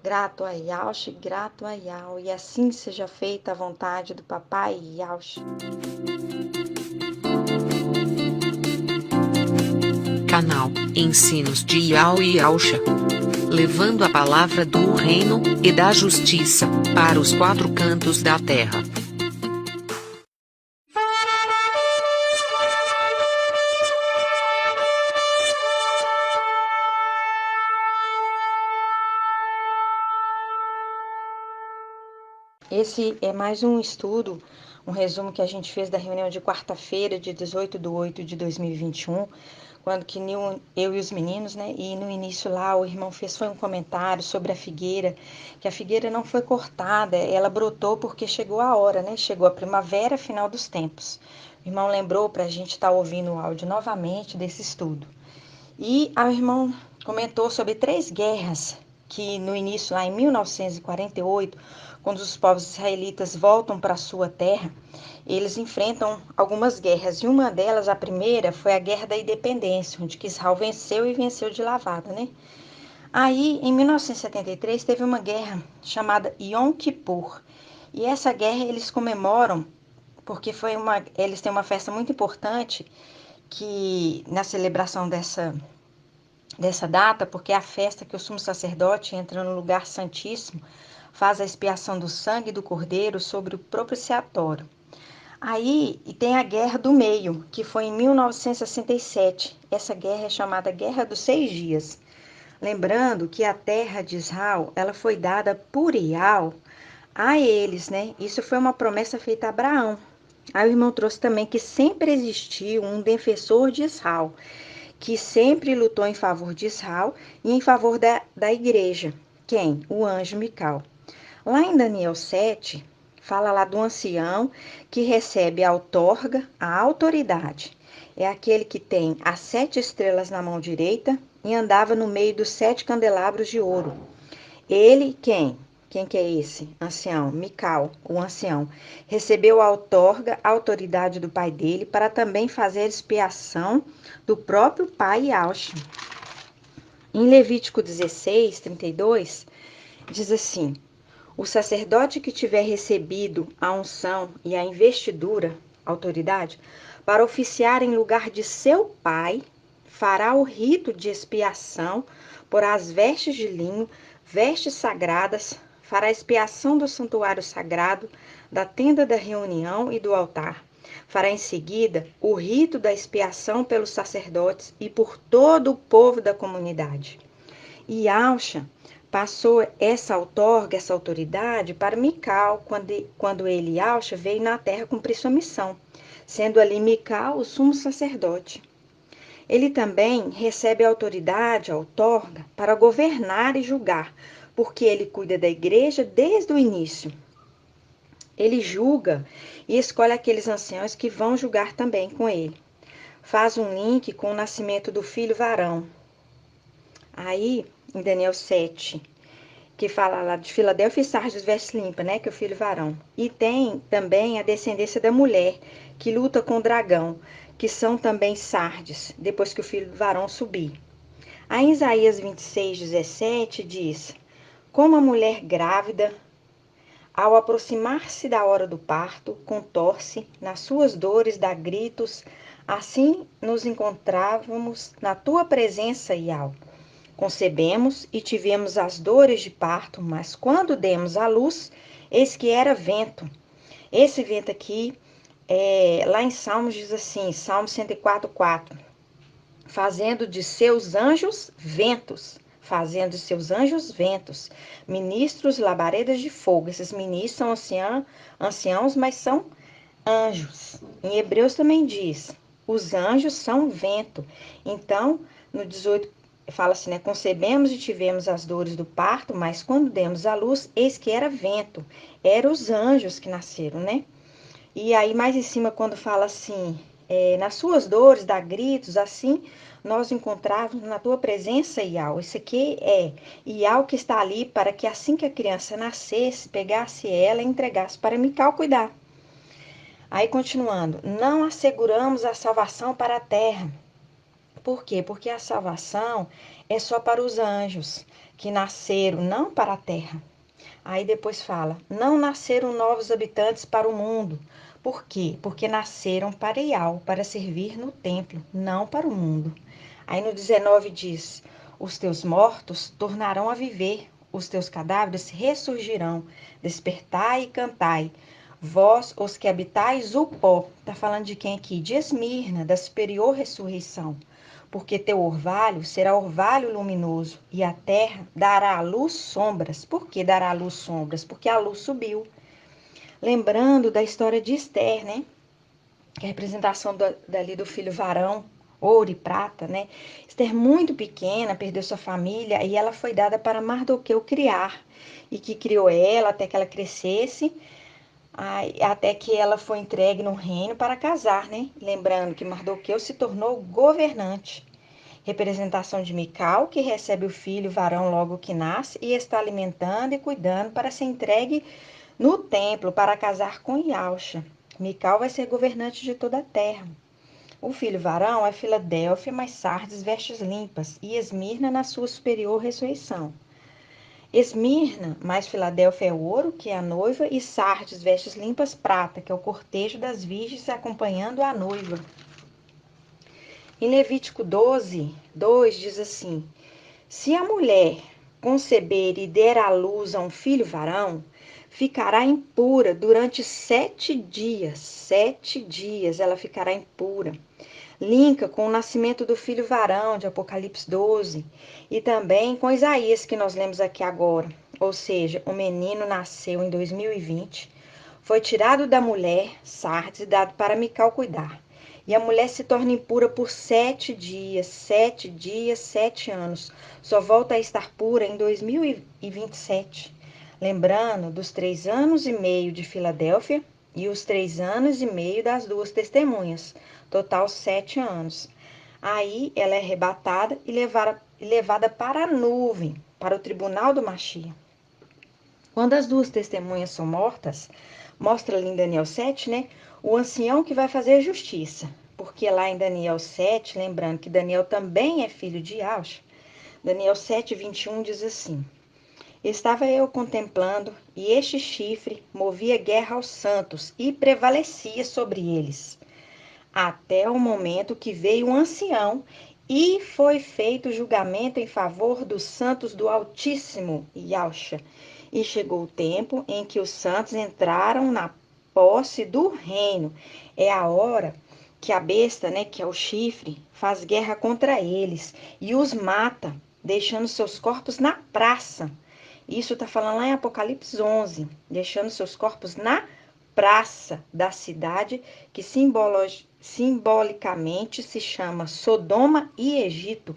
grato a Yauxa, grato a Iau, e assim seja feita a vontade do Papai Yauxa. Canal Ensinos de Iau e Yauxa, levando a palavra do reino e da justiça para os quatro cantos da terra. Esse é mais um estudo, um resumo que a gente fez da reunião de quarta-feira, de 18/8/2021, quando que eu e os meninos, né? E no início lá o irmão foi um comentário sobre a figueira, que a figueira não foi cortada, ela brotou porque chegou a hora, né? Chegou a primavera, final dos tempos. O irmão lembrou para a gente estar ouvindo o áudio novamente desse estudo. E o irmão comentou sobre 3 guerras que no início, lá em 1948, quando os povos israelitas voltam para a sua terra, eles enfrentam algumas guerras. E uma delas, a primeira, foi a Guerra da Independência, onde que Israel venceu e venceu de lavada, né? Aí, em 1973, teve uma guerra chamada Yom Kippur. E essa guerra eles comemoram porque eles têm uma festa muito importante que na celebração dessa data, porque é a festa que o sumo sacerdote entra no lugar santíssimo, faz a expiação do sangue do cordeiro sobre o propiciatório. Aí e tem a Guerra do Meio, que foi em 1967. Essa guerra é chamada Guerra dos 6 Dias. Lembrando que a terra de Israel, ela foi dada por Iau a eles, né? Isso foi uma promessa feita a Abraão. Aí o irmão trouxe também que sempre existiu um defensor de Israel, que sempre lutou em favor de Israel e em favor da igreja. Quem? O anjo Mical. Lá em Daniel 7, fala lá do ancião que recebe a outorga, a autoridade. É aquele que tem as 7 estrelas na mão direita e andava no meio dos 7 candelabros de ouro. Ele, quem? Quem que é esse? Ancião, Mical, o ancião. Recebeu a outorga, a autoridade do pai dele, para também fazer expiação do próprio pai Yauxa. Em Levítico 16:32, diz assim: o sacerdote que tiver recebido a unção e a investidura, autoridade, para oficiar em lugar de seu pai, fará o rito de expiação, porá as vestes de linho, vestes sagradas, fará a expiação do santuário sagrado, da tenda da reunião e do altar. Fará em seguida o rito da expiação pelos sacerdotes e por todo o povo da comunidade. E Yauxa passou essa outorga, essa autoridade para Mical, quando ele, Yauxa, veio na terra cumprir sua missão, sendo ali Mical o sumo sacerdote. Ele também recebe a autoridade, a outorga, para governar e julgar, porque ele cuida da igreja desde o início. Ele julga e escolhe aqueles anciãos que vão julgar também com ele. Faz um link com o nascimento do filho varão. Aí, em Daniel 7, que fala lá de Filadélfia e Sardes veste limpa, né, que é o filho varão. E tem também a descendência da mulher, que luta com o dragão, que são também Sardes, depois que o filho varão subir. Aí em Isaías 26:17 diz: como a mulher grávida, ao aproximar-se da hora do parto, contorce, nas suas dores dá gritos, assim nos encontrávamos na tua presença, Iau. Concebemos e tivemos as dores de parto, mas quando demos à luz, eis que era vento. Esse vento aqui, lá em Salmos diz assim, Salmo 104:4, fazendo de seus anjos ventos, fazendo de seus anjos ventos, ministros labaredas de fogo. Esses ministros são anciãos, mas são anjos. Em Hebreus também diz, os anjos são vento. Então, no 18, fala assim, né? Concebemos e tivemos as dores do parto, mas quando demos à luz, eis que era vento. Eram os anjos que nasceram, né? E aí, mais em cima, quando fala assim, nas suas dores, dá gritos, assim, nós encontrávamos na tua presença, Iau. Isso aqui é Iau que está ali para que assim que a criança nascesse, pegasse ela e entregasse para Mical cuidar. Aí, continuando, não asseguramos a salvação para a terra. Por quê? Porque a salvação é só para os anjos que nasceram, não para a terra. Aí depois fala, não nasceram novos habitantes para o mundo. Por quê? Porque nasceram para Iau, para servir no templo, não para o mundo. Aí no 19 diz, os teus mortos tornarão a viver, os teus cadáveres ressurgirão, despertai e cantai. Vós, os que habitais o pó, está falando de quem aqui? De Esmirna, da superior ressurreição. Porque teu orvalho será orvalho luminoso, e a terra dará à luz sombras. Por que dará à luz sombras? Porque a luz subiu. Lembrando da história de Esther, né? Que é a representação dali do filho varão, ouro e prata, né? Esther muito pequena, perdeu sua família, e ela foi dada para Mardoqueu criar. E que criou ela até que ela crescesse, até que ela foi entregue no reino para casar, né? Lembrando que Mardoqueu se tornou governante. Representação de Mical, que recebe o filho varão logo que nasce e está alimentando e cuidando para ser entregue no templo para casar com Ialcha. Mical vai ser governante de toda a terra. O filho varão é Filadélfia, mas Sardes vestes limpas, e Esmirna na sua superior ressurreição. Esmirna, mais Filadélfia é ouro, que é a noiva, e Sardes vestes limpas, prata, que é o cortejo das virgens acompanhando a noiva. Em Levítico 12, 2 diz assim, se a mulher conceber e der à luz a um filho varão, ficará impura durante 7 dias. 7 dias ela ficará impura. Linka com o nascimento do filho varão, de Apocalipse 12, e também com Isaías, que nós lemos aqui agora. Ou seja, o menino nasceu em 2020, foi tirado da mulher, Sardes, e dado para Mical cuidar. E a mulher se torna impura por 7 dias, 7 dias, 7 anos. Só volta a estar pura em 2027. Lembrando dos 3 anos e meio de Filadélfia e os 3 anos e meio das duas testemunhas. Total 7 anos. Aí ela é arrebatada e levada para a nuvem, para o tribunal do Machia. Quando as duas testemunhas são mortas, mostra ali em Daniel 7, né? O ancião que vai fazer justiça. Porque lá em Daniel 7, lembrando que Daniel também é filho de Ialcha, Daniel 7, 21 diz assim, estava eu contemplando, e este chifre movia guerra aos santos e prevalecia sobre eles, até o momento que veio um ancião e foi feito julgamento em favor dos santos do Altíssimo, Ialcha. E chegou o tempo em que os santos entraram na posse do reino. É a hora que a besta, né, que é o chifre, faz guerra contra eles e os mata, deixando seus corpos na praça. Isso está falando lá em Apocalipse 11, deixando seus corpos na praça da cidade, que simbolicamente se chama Sodoma e Egito.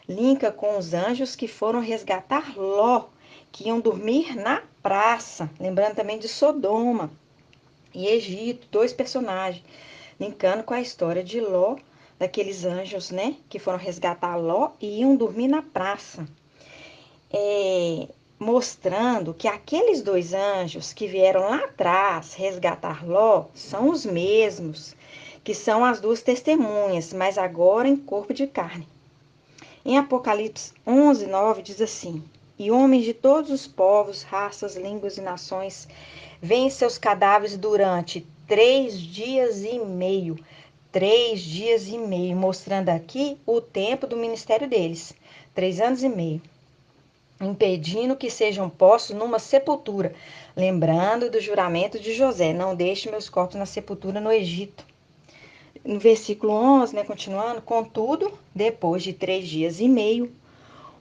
Linka com os anjos que foram resgatar Ló, que iam dormir na praça. Lembrando também de Sodoma e Egito, 2 personagens. Linkando com a história de Ló, daqueles anjos, né, que foram resgatar Ló e iam dormir na praça. Mostrando que aqueles 2 anjos que vieram lá atrás resgatar Ló são os mesmos, que são as 2 testemunhas, mas agora em corpo de carne. Em Apocalipse 11, 9 diz assim, e homens de todos os povos, raças, línguas e nações veem seus cadáveres durante 3 dias e meio. 3 dias e meio, mostrando aqui o tempo do ministério deles. 3 anos e meio. Impedindo que sejam postos numa sepultura. Lembrando do juramento de José, não deixe meus corpos na sepultura no Egito. No versículo 11, né, continuando, contudo, depois de 3 dias e meio,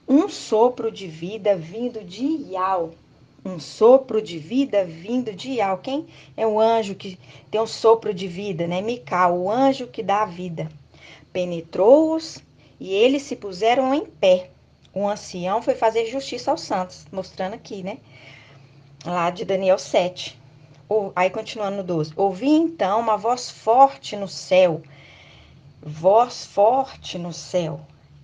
um sopro de vida vindo de Iau. um sopro de vida vindo de Iau. Quem é o anjo que tem um sopro de vida, né? Mical, o anjo que dá a vida. Penetrou-os e eles se puseram em pé. O ancião foi fazer justiça aos santos, mostrando aqui, né? Lá de Daniel 7. Aí continuando no 12. Ouvi então uma voz forte no céu,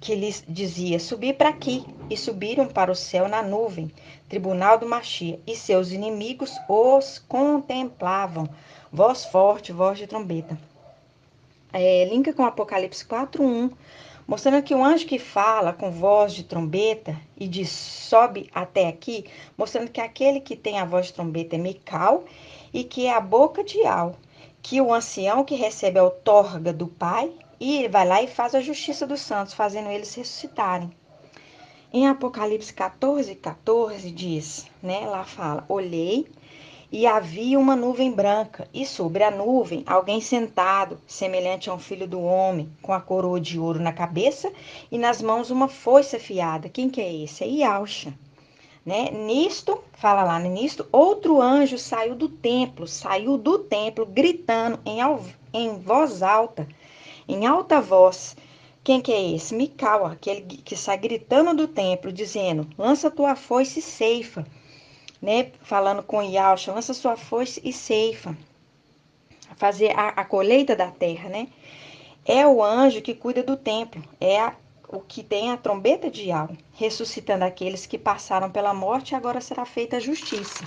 que lhes dizia: subi para aqui. E subiram para o céu na nuvem, tribunal do Machia, e seus inimigos os contemplavam. Voz forte, voz de trombeta. Linka com Apocalipse 4:1, mostrando que o anjo que fala com voz de trombeta e diz sobe até aqui, mostrando que aquele que tem a voz de trombeta é Mical e que é a boca de Iau, que o ancião que recebe a outorga do Pai e vai lá e faz a justiça dos santos, fazendo eles ressuscitarem. Em Apocalipse 14:14 diz, né, lá fala, olhei e havia uma nuvem branca, e sobre a nuvem alguém sentado, semelhante a um filho do homem, com a coroa de ouro na cabeça e nas mãos uma foice afiada. Quem que é esse? É Iauxa. Né? Nisto, fala lá, nisto, outro anjo saiu do templo, gritando em voz alta, em alta voz. Quem que é esse? Mical, aquele que sai gritando do templo, dizendo, lança tua foice e ceifa. Né? Falando com Iauxa, lança sua foice e ceifa. Fazer a colheita da terra, né? É o anjo que cuida do templo, o que tem a trombeta de Iau, ressuscitando aqueles que passaram pela morte e agora será feita a justiça.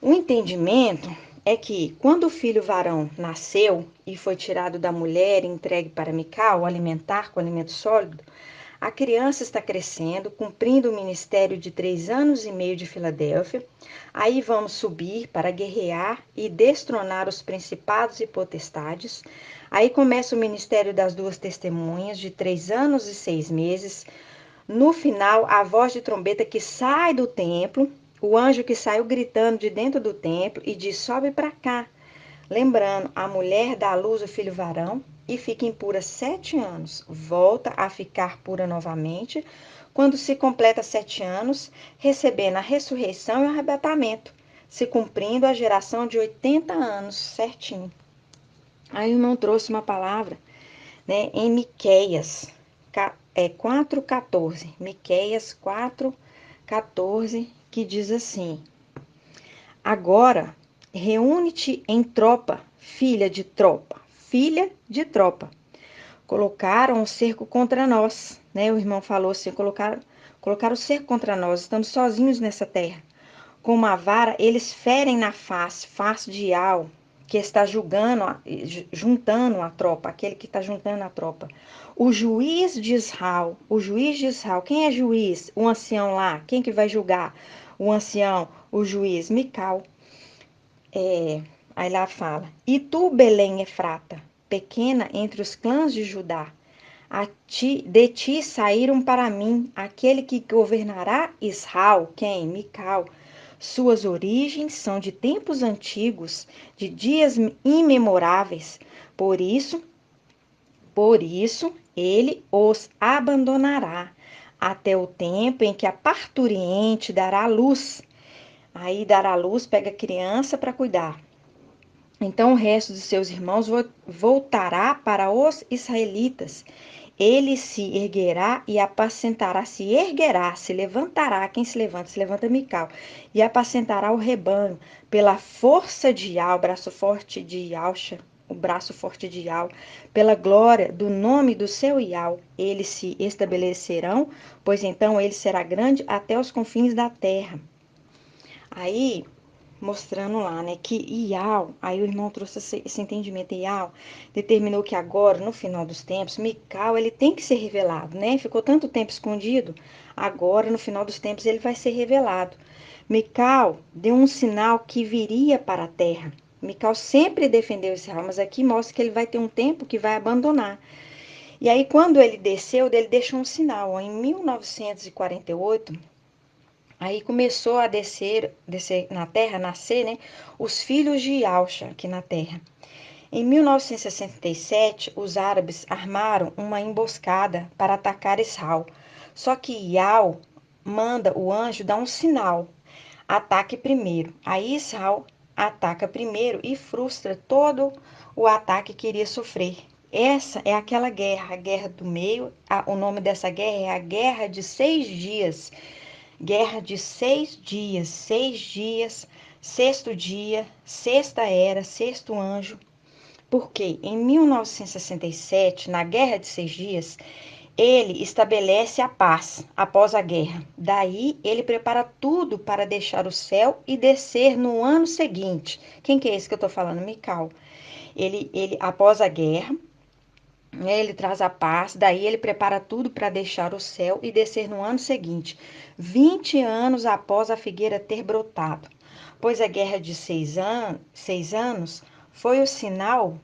O entendimento é que quando o filho varão nasceu e foi tirado da mulher e entregue para Mical, alimentar com alimento sólido, a criança está crescendo, cumprindo o ministério de 3 anos e meio de Filadélfia. Aí vamos subir para guerrear e destronar os principados e potestades. Aí começa o ministério das 2 testemunhas de 3 anos e 6 meses. No final, a voz de trombeta que sai do templo, o anjo que saiu gritando de dentro do templo e diz, sobe para cá. Lembrando, a mulher dá à luz o filho varão e fica impura 7 anos. Volta a ficar pura novamente quando se completa 7 anos, recebendo a ressurreição e o arrebatamento, se cumprindo a geração de 80 anos, certinho. Aí o irmão trouxe uma palavra, né, em Miqueias 4:14. Miqueias 4:14, que diz assim: agora reúne-te em tropa, filha de tropa, filha de tropa. Colocaram o cerco contra nós, né? O irmão falou assim, colocaram o cerco contra nós, estamos sozinhos nessa terra. Com uma vara, eles ferem na face de Iau, que está juntando a tropa, aquele que está juntando a tropa. O juiz de Israel, quem é juiz? O ancião lá, quem que vai julgar? O ancião, o juiz, Mical. Aí lá fala, e tu, Belém Efrata, pequena entre os clãs de Judá, de ti saíram para mim aquele que governará Israel, quem? Mical. Suas origens são de tempos antigos, de dias imemoráveis. Por isso, ele os abandonará até o tempo em que a parturiente dará luz. Aí dará luz, pega a criança para cuidar. Então o resto de seus irmãos voltará para os israelitas. Ele se erguerá e apacentará, se levantará. Quem se levanta? Se levanta Mical. E apacentará o rebanho pela força de Iau, braço forte de Iauxa, o braço forte de Iau, pela glória do nome do seu Iau. Eles se estabelecerão, pois então ele será grande até os confins da terra. Aí, mostrando lá, né, que Iau, aí o irmão trouxe esse entendimento, Iau determinou que agora, no final dos tempos, Mical, ele tem que ser revelado, né, ficou tanto tempo escondido, agora, no final dos tempos, ele vai ser revelado. Mical deu um sinal que viria para a terra. Mical sempre defendeu Israel, mas aqui mostra que ele vai ter um tempo que vai abandonar. E aí, quando ele desceu, ele deixou um sinal, ó, em 1948, aí começou a descer na terra, nascer, né, os filhos de Iauxa aqui na terra. Em 1967, os árabes armaram uma emboscada para atacar Israel. Só que Iau manda o anjo dar um sinal. ataque primeiro. Aí Israel ataca primeiro e frustra todo o ataque que iria sofrer. Essa é aquela guerra, a guerra do meio. O nome dessa guerra é a Guerra de 6 dias. Guerra de 6 dias, 6 dias, sexto dia, sexta era, sexto anjo. Porque em 1967, na Guerra de 6 dias, ele estabelece a paz após a guerra. Daí, ele prepara tudo para deixar o céu e descer no ano seguinte. Quem que é esse que eu estou falando? Mical. Após a guerra, ele traz a paz, daí ele prepara tudo para deixar o céu e descer no ano seguinte, 20 anos após a figueira ter brotado. Pois a guerra de 6 anos foi o sinal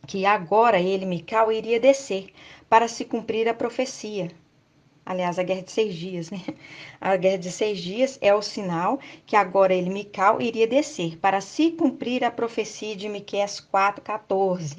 que agora ele, Mical, iria descer para se cumprir a profecia. Aliás, a guerra de 6 dias, né? A guerra de 6 dias é o sinal que agora ele, Mical, iria descer para se cumprir a profecia de Miqueias 4,14,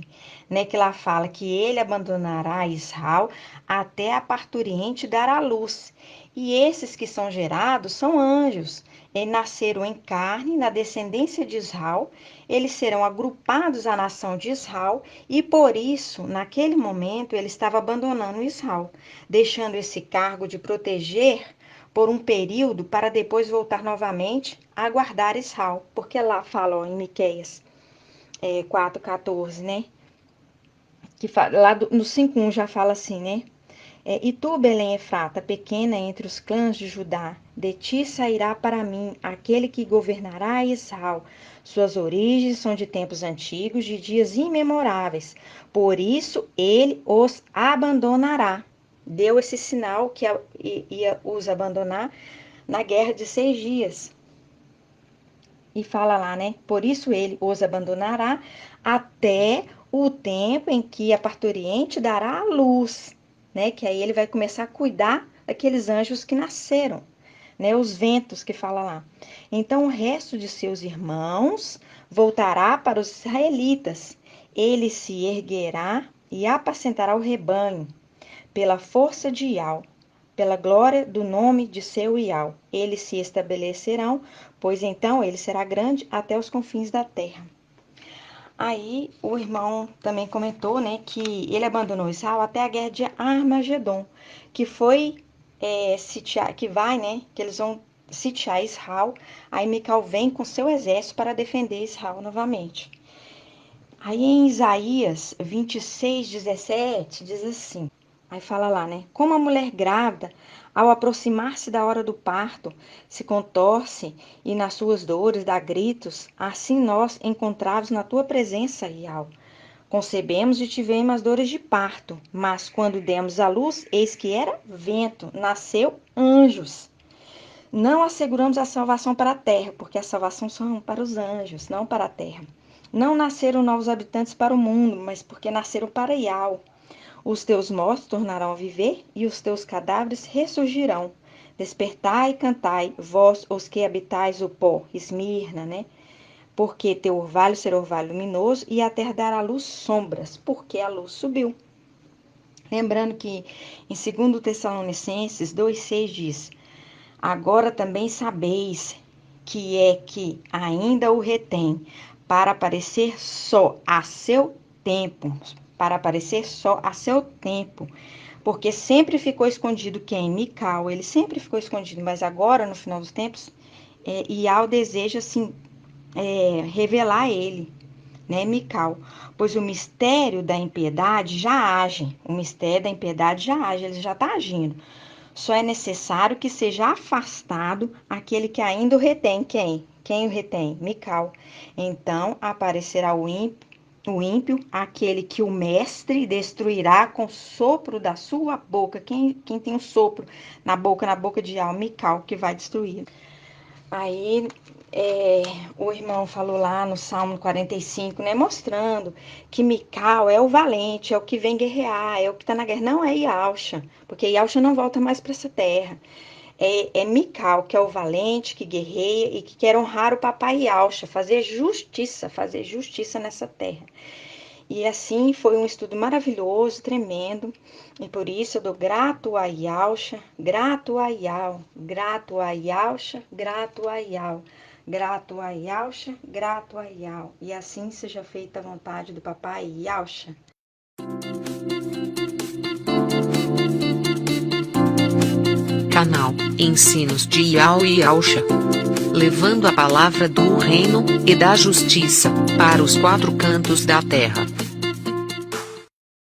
né? Que lá fala que ele abandonará Israel até a parturiente dar à luz. E esses que são gerados são anjos. E nasceram em carne, na descendência de Israel, eles serão agrupados à nação de Israel, e por isso, naquele momento, ele estava abandonando Israel, deixando esse cargo de proteger por um período para depois voltar novamente a guardar Israel. Porque lá fala, ó, em Miqueias 4,14, né? Lá no 5,1 já fala assim, né? E tu, Belém Efrata, pequena entre os clãs de Judá, de ti sairá para mim aquele que governará Israel. Suas origens são de tempos antigos, de dias imemoráveis. Por isso ele os abandonará. Deu esse sinal que ia os abandonar na guerra de 6 dias. E fala lá, né? Por isso ele os abandonará até o tempo em que a parturiente dará a luz, né? Que aí ele vai começar a cuidar daqueles anjos que nasceram, né? Os ventos que fala lá. Então o resto de seus irmãos voltará para os israelitas. Ele se erguerá e apacentará o rebanho pela força de Iau, pela glória do nome de seu Iau. Eles se estabelecerão, pois então ele será grande até os confins da terra. Aí o irmão também comentou, né, que ele abandonou Israel até a guerra de Armagedon, que foi sitiar, que vai, né, que eles vão sitiar Israel. Aí Mical vem com seu exército para defender Israel novamente. Aí em Isaías 26:17 diz assim, aí fala lá, né? Como a mulher grávida, ao aproximar-se da hora do parto, se contorce e nas suas dores dá gritos, assim nós encontramos na tua presença, Iau. Concebemos e tivemos as dores de parto, mas quando demos à luz, eis que era vento, nasceu anjos. Não asseguramos a salvação para a terra, porque a salvação são para os anjos, não para a terra. Não nasceram novos habitantes para o mundo, mas porque nasceram para Iau. Os teus mortos tornarão a viver e os teus cadáveres ressurgirão. Despertai e cantai, vós os que habitais o pó, Esmirna, né? Porque teu orvalho será orvalho luminoso e a terra dará luz sombras, porque a luz subiu. Lembrando que em 2 Tessalonicenses 2,6 diz: agora também sabeis que é que ainda o retém, para aparecer só a seu tempo, para aparecer só a seu tempo, porque sempre ficou escondido quem? Mical, ele sempre ficou escondido, mas agora, no final dos tempos, Iau deseja, assim, revelar ele, né, Mical, pois o mistério da impiedade já age, o mistério da impiedade já age, ele já está agindo. Só é necessário que seja afastado aquele que ainda o retém. Quem? Quem o retém? Mical. Então aparecerá o ímpio, aquele que o mestre destruirá com o sopro da sua boca. Quem tem um sopro na boca de alma? Mical, que vai destruir. Aí o irmão falou lá no Salmo 45, né, mostrando que Mical é o valente, é o que vem guerrear, é o que está na guerra. Não é Iausha, porque Iausha não volta mais para essa terra. É Mical, que é o valente, que guerreia e que quer honrar o papai Iausha, fazer justiça nessa terra. E assim foi um estudo maravilhoso, tremendo, e por isso eu dou grato a Yausha, grato a Yau, grato a Yausha, grato a Yau, grato a Yausha, grato a Yau. E assim seja feita a vontade do papai Yausha. Canal Ensinos de Yau e Yausha, levando a palavra do reino e da justiça para os quatro cantos da terra.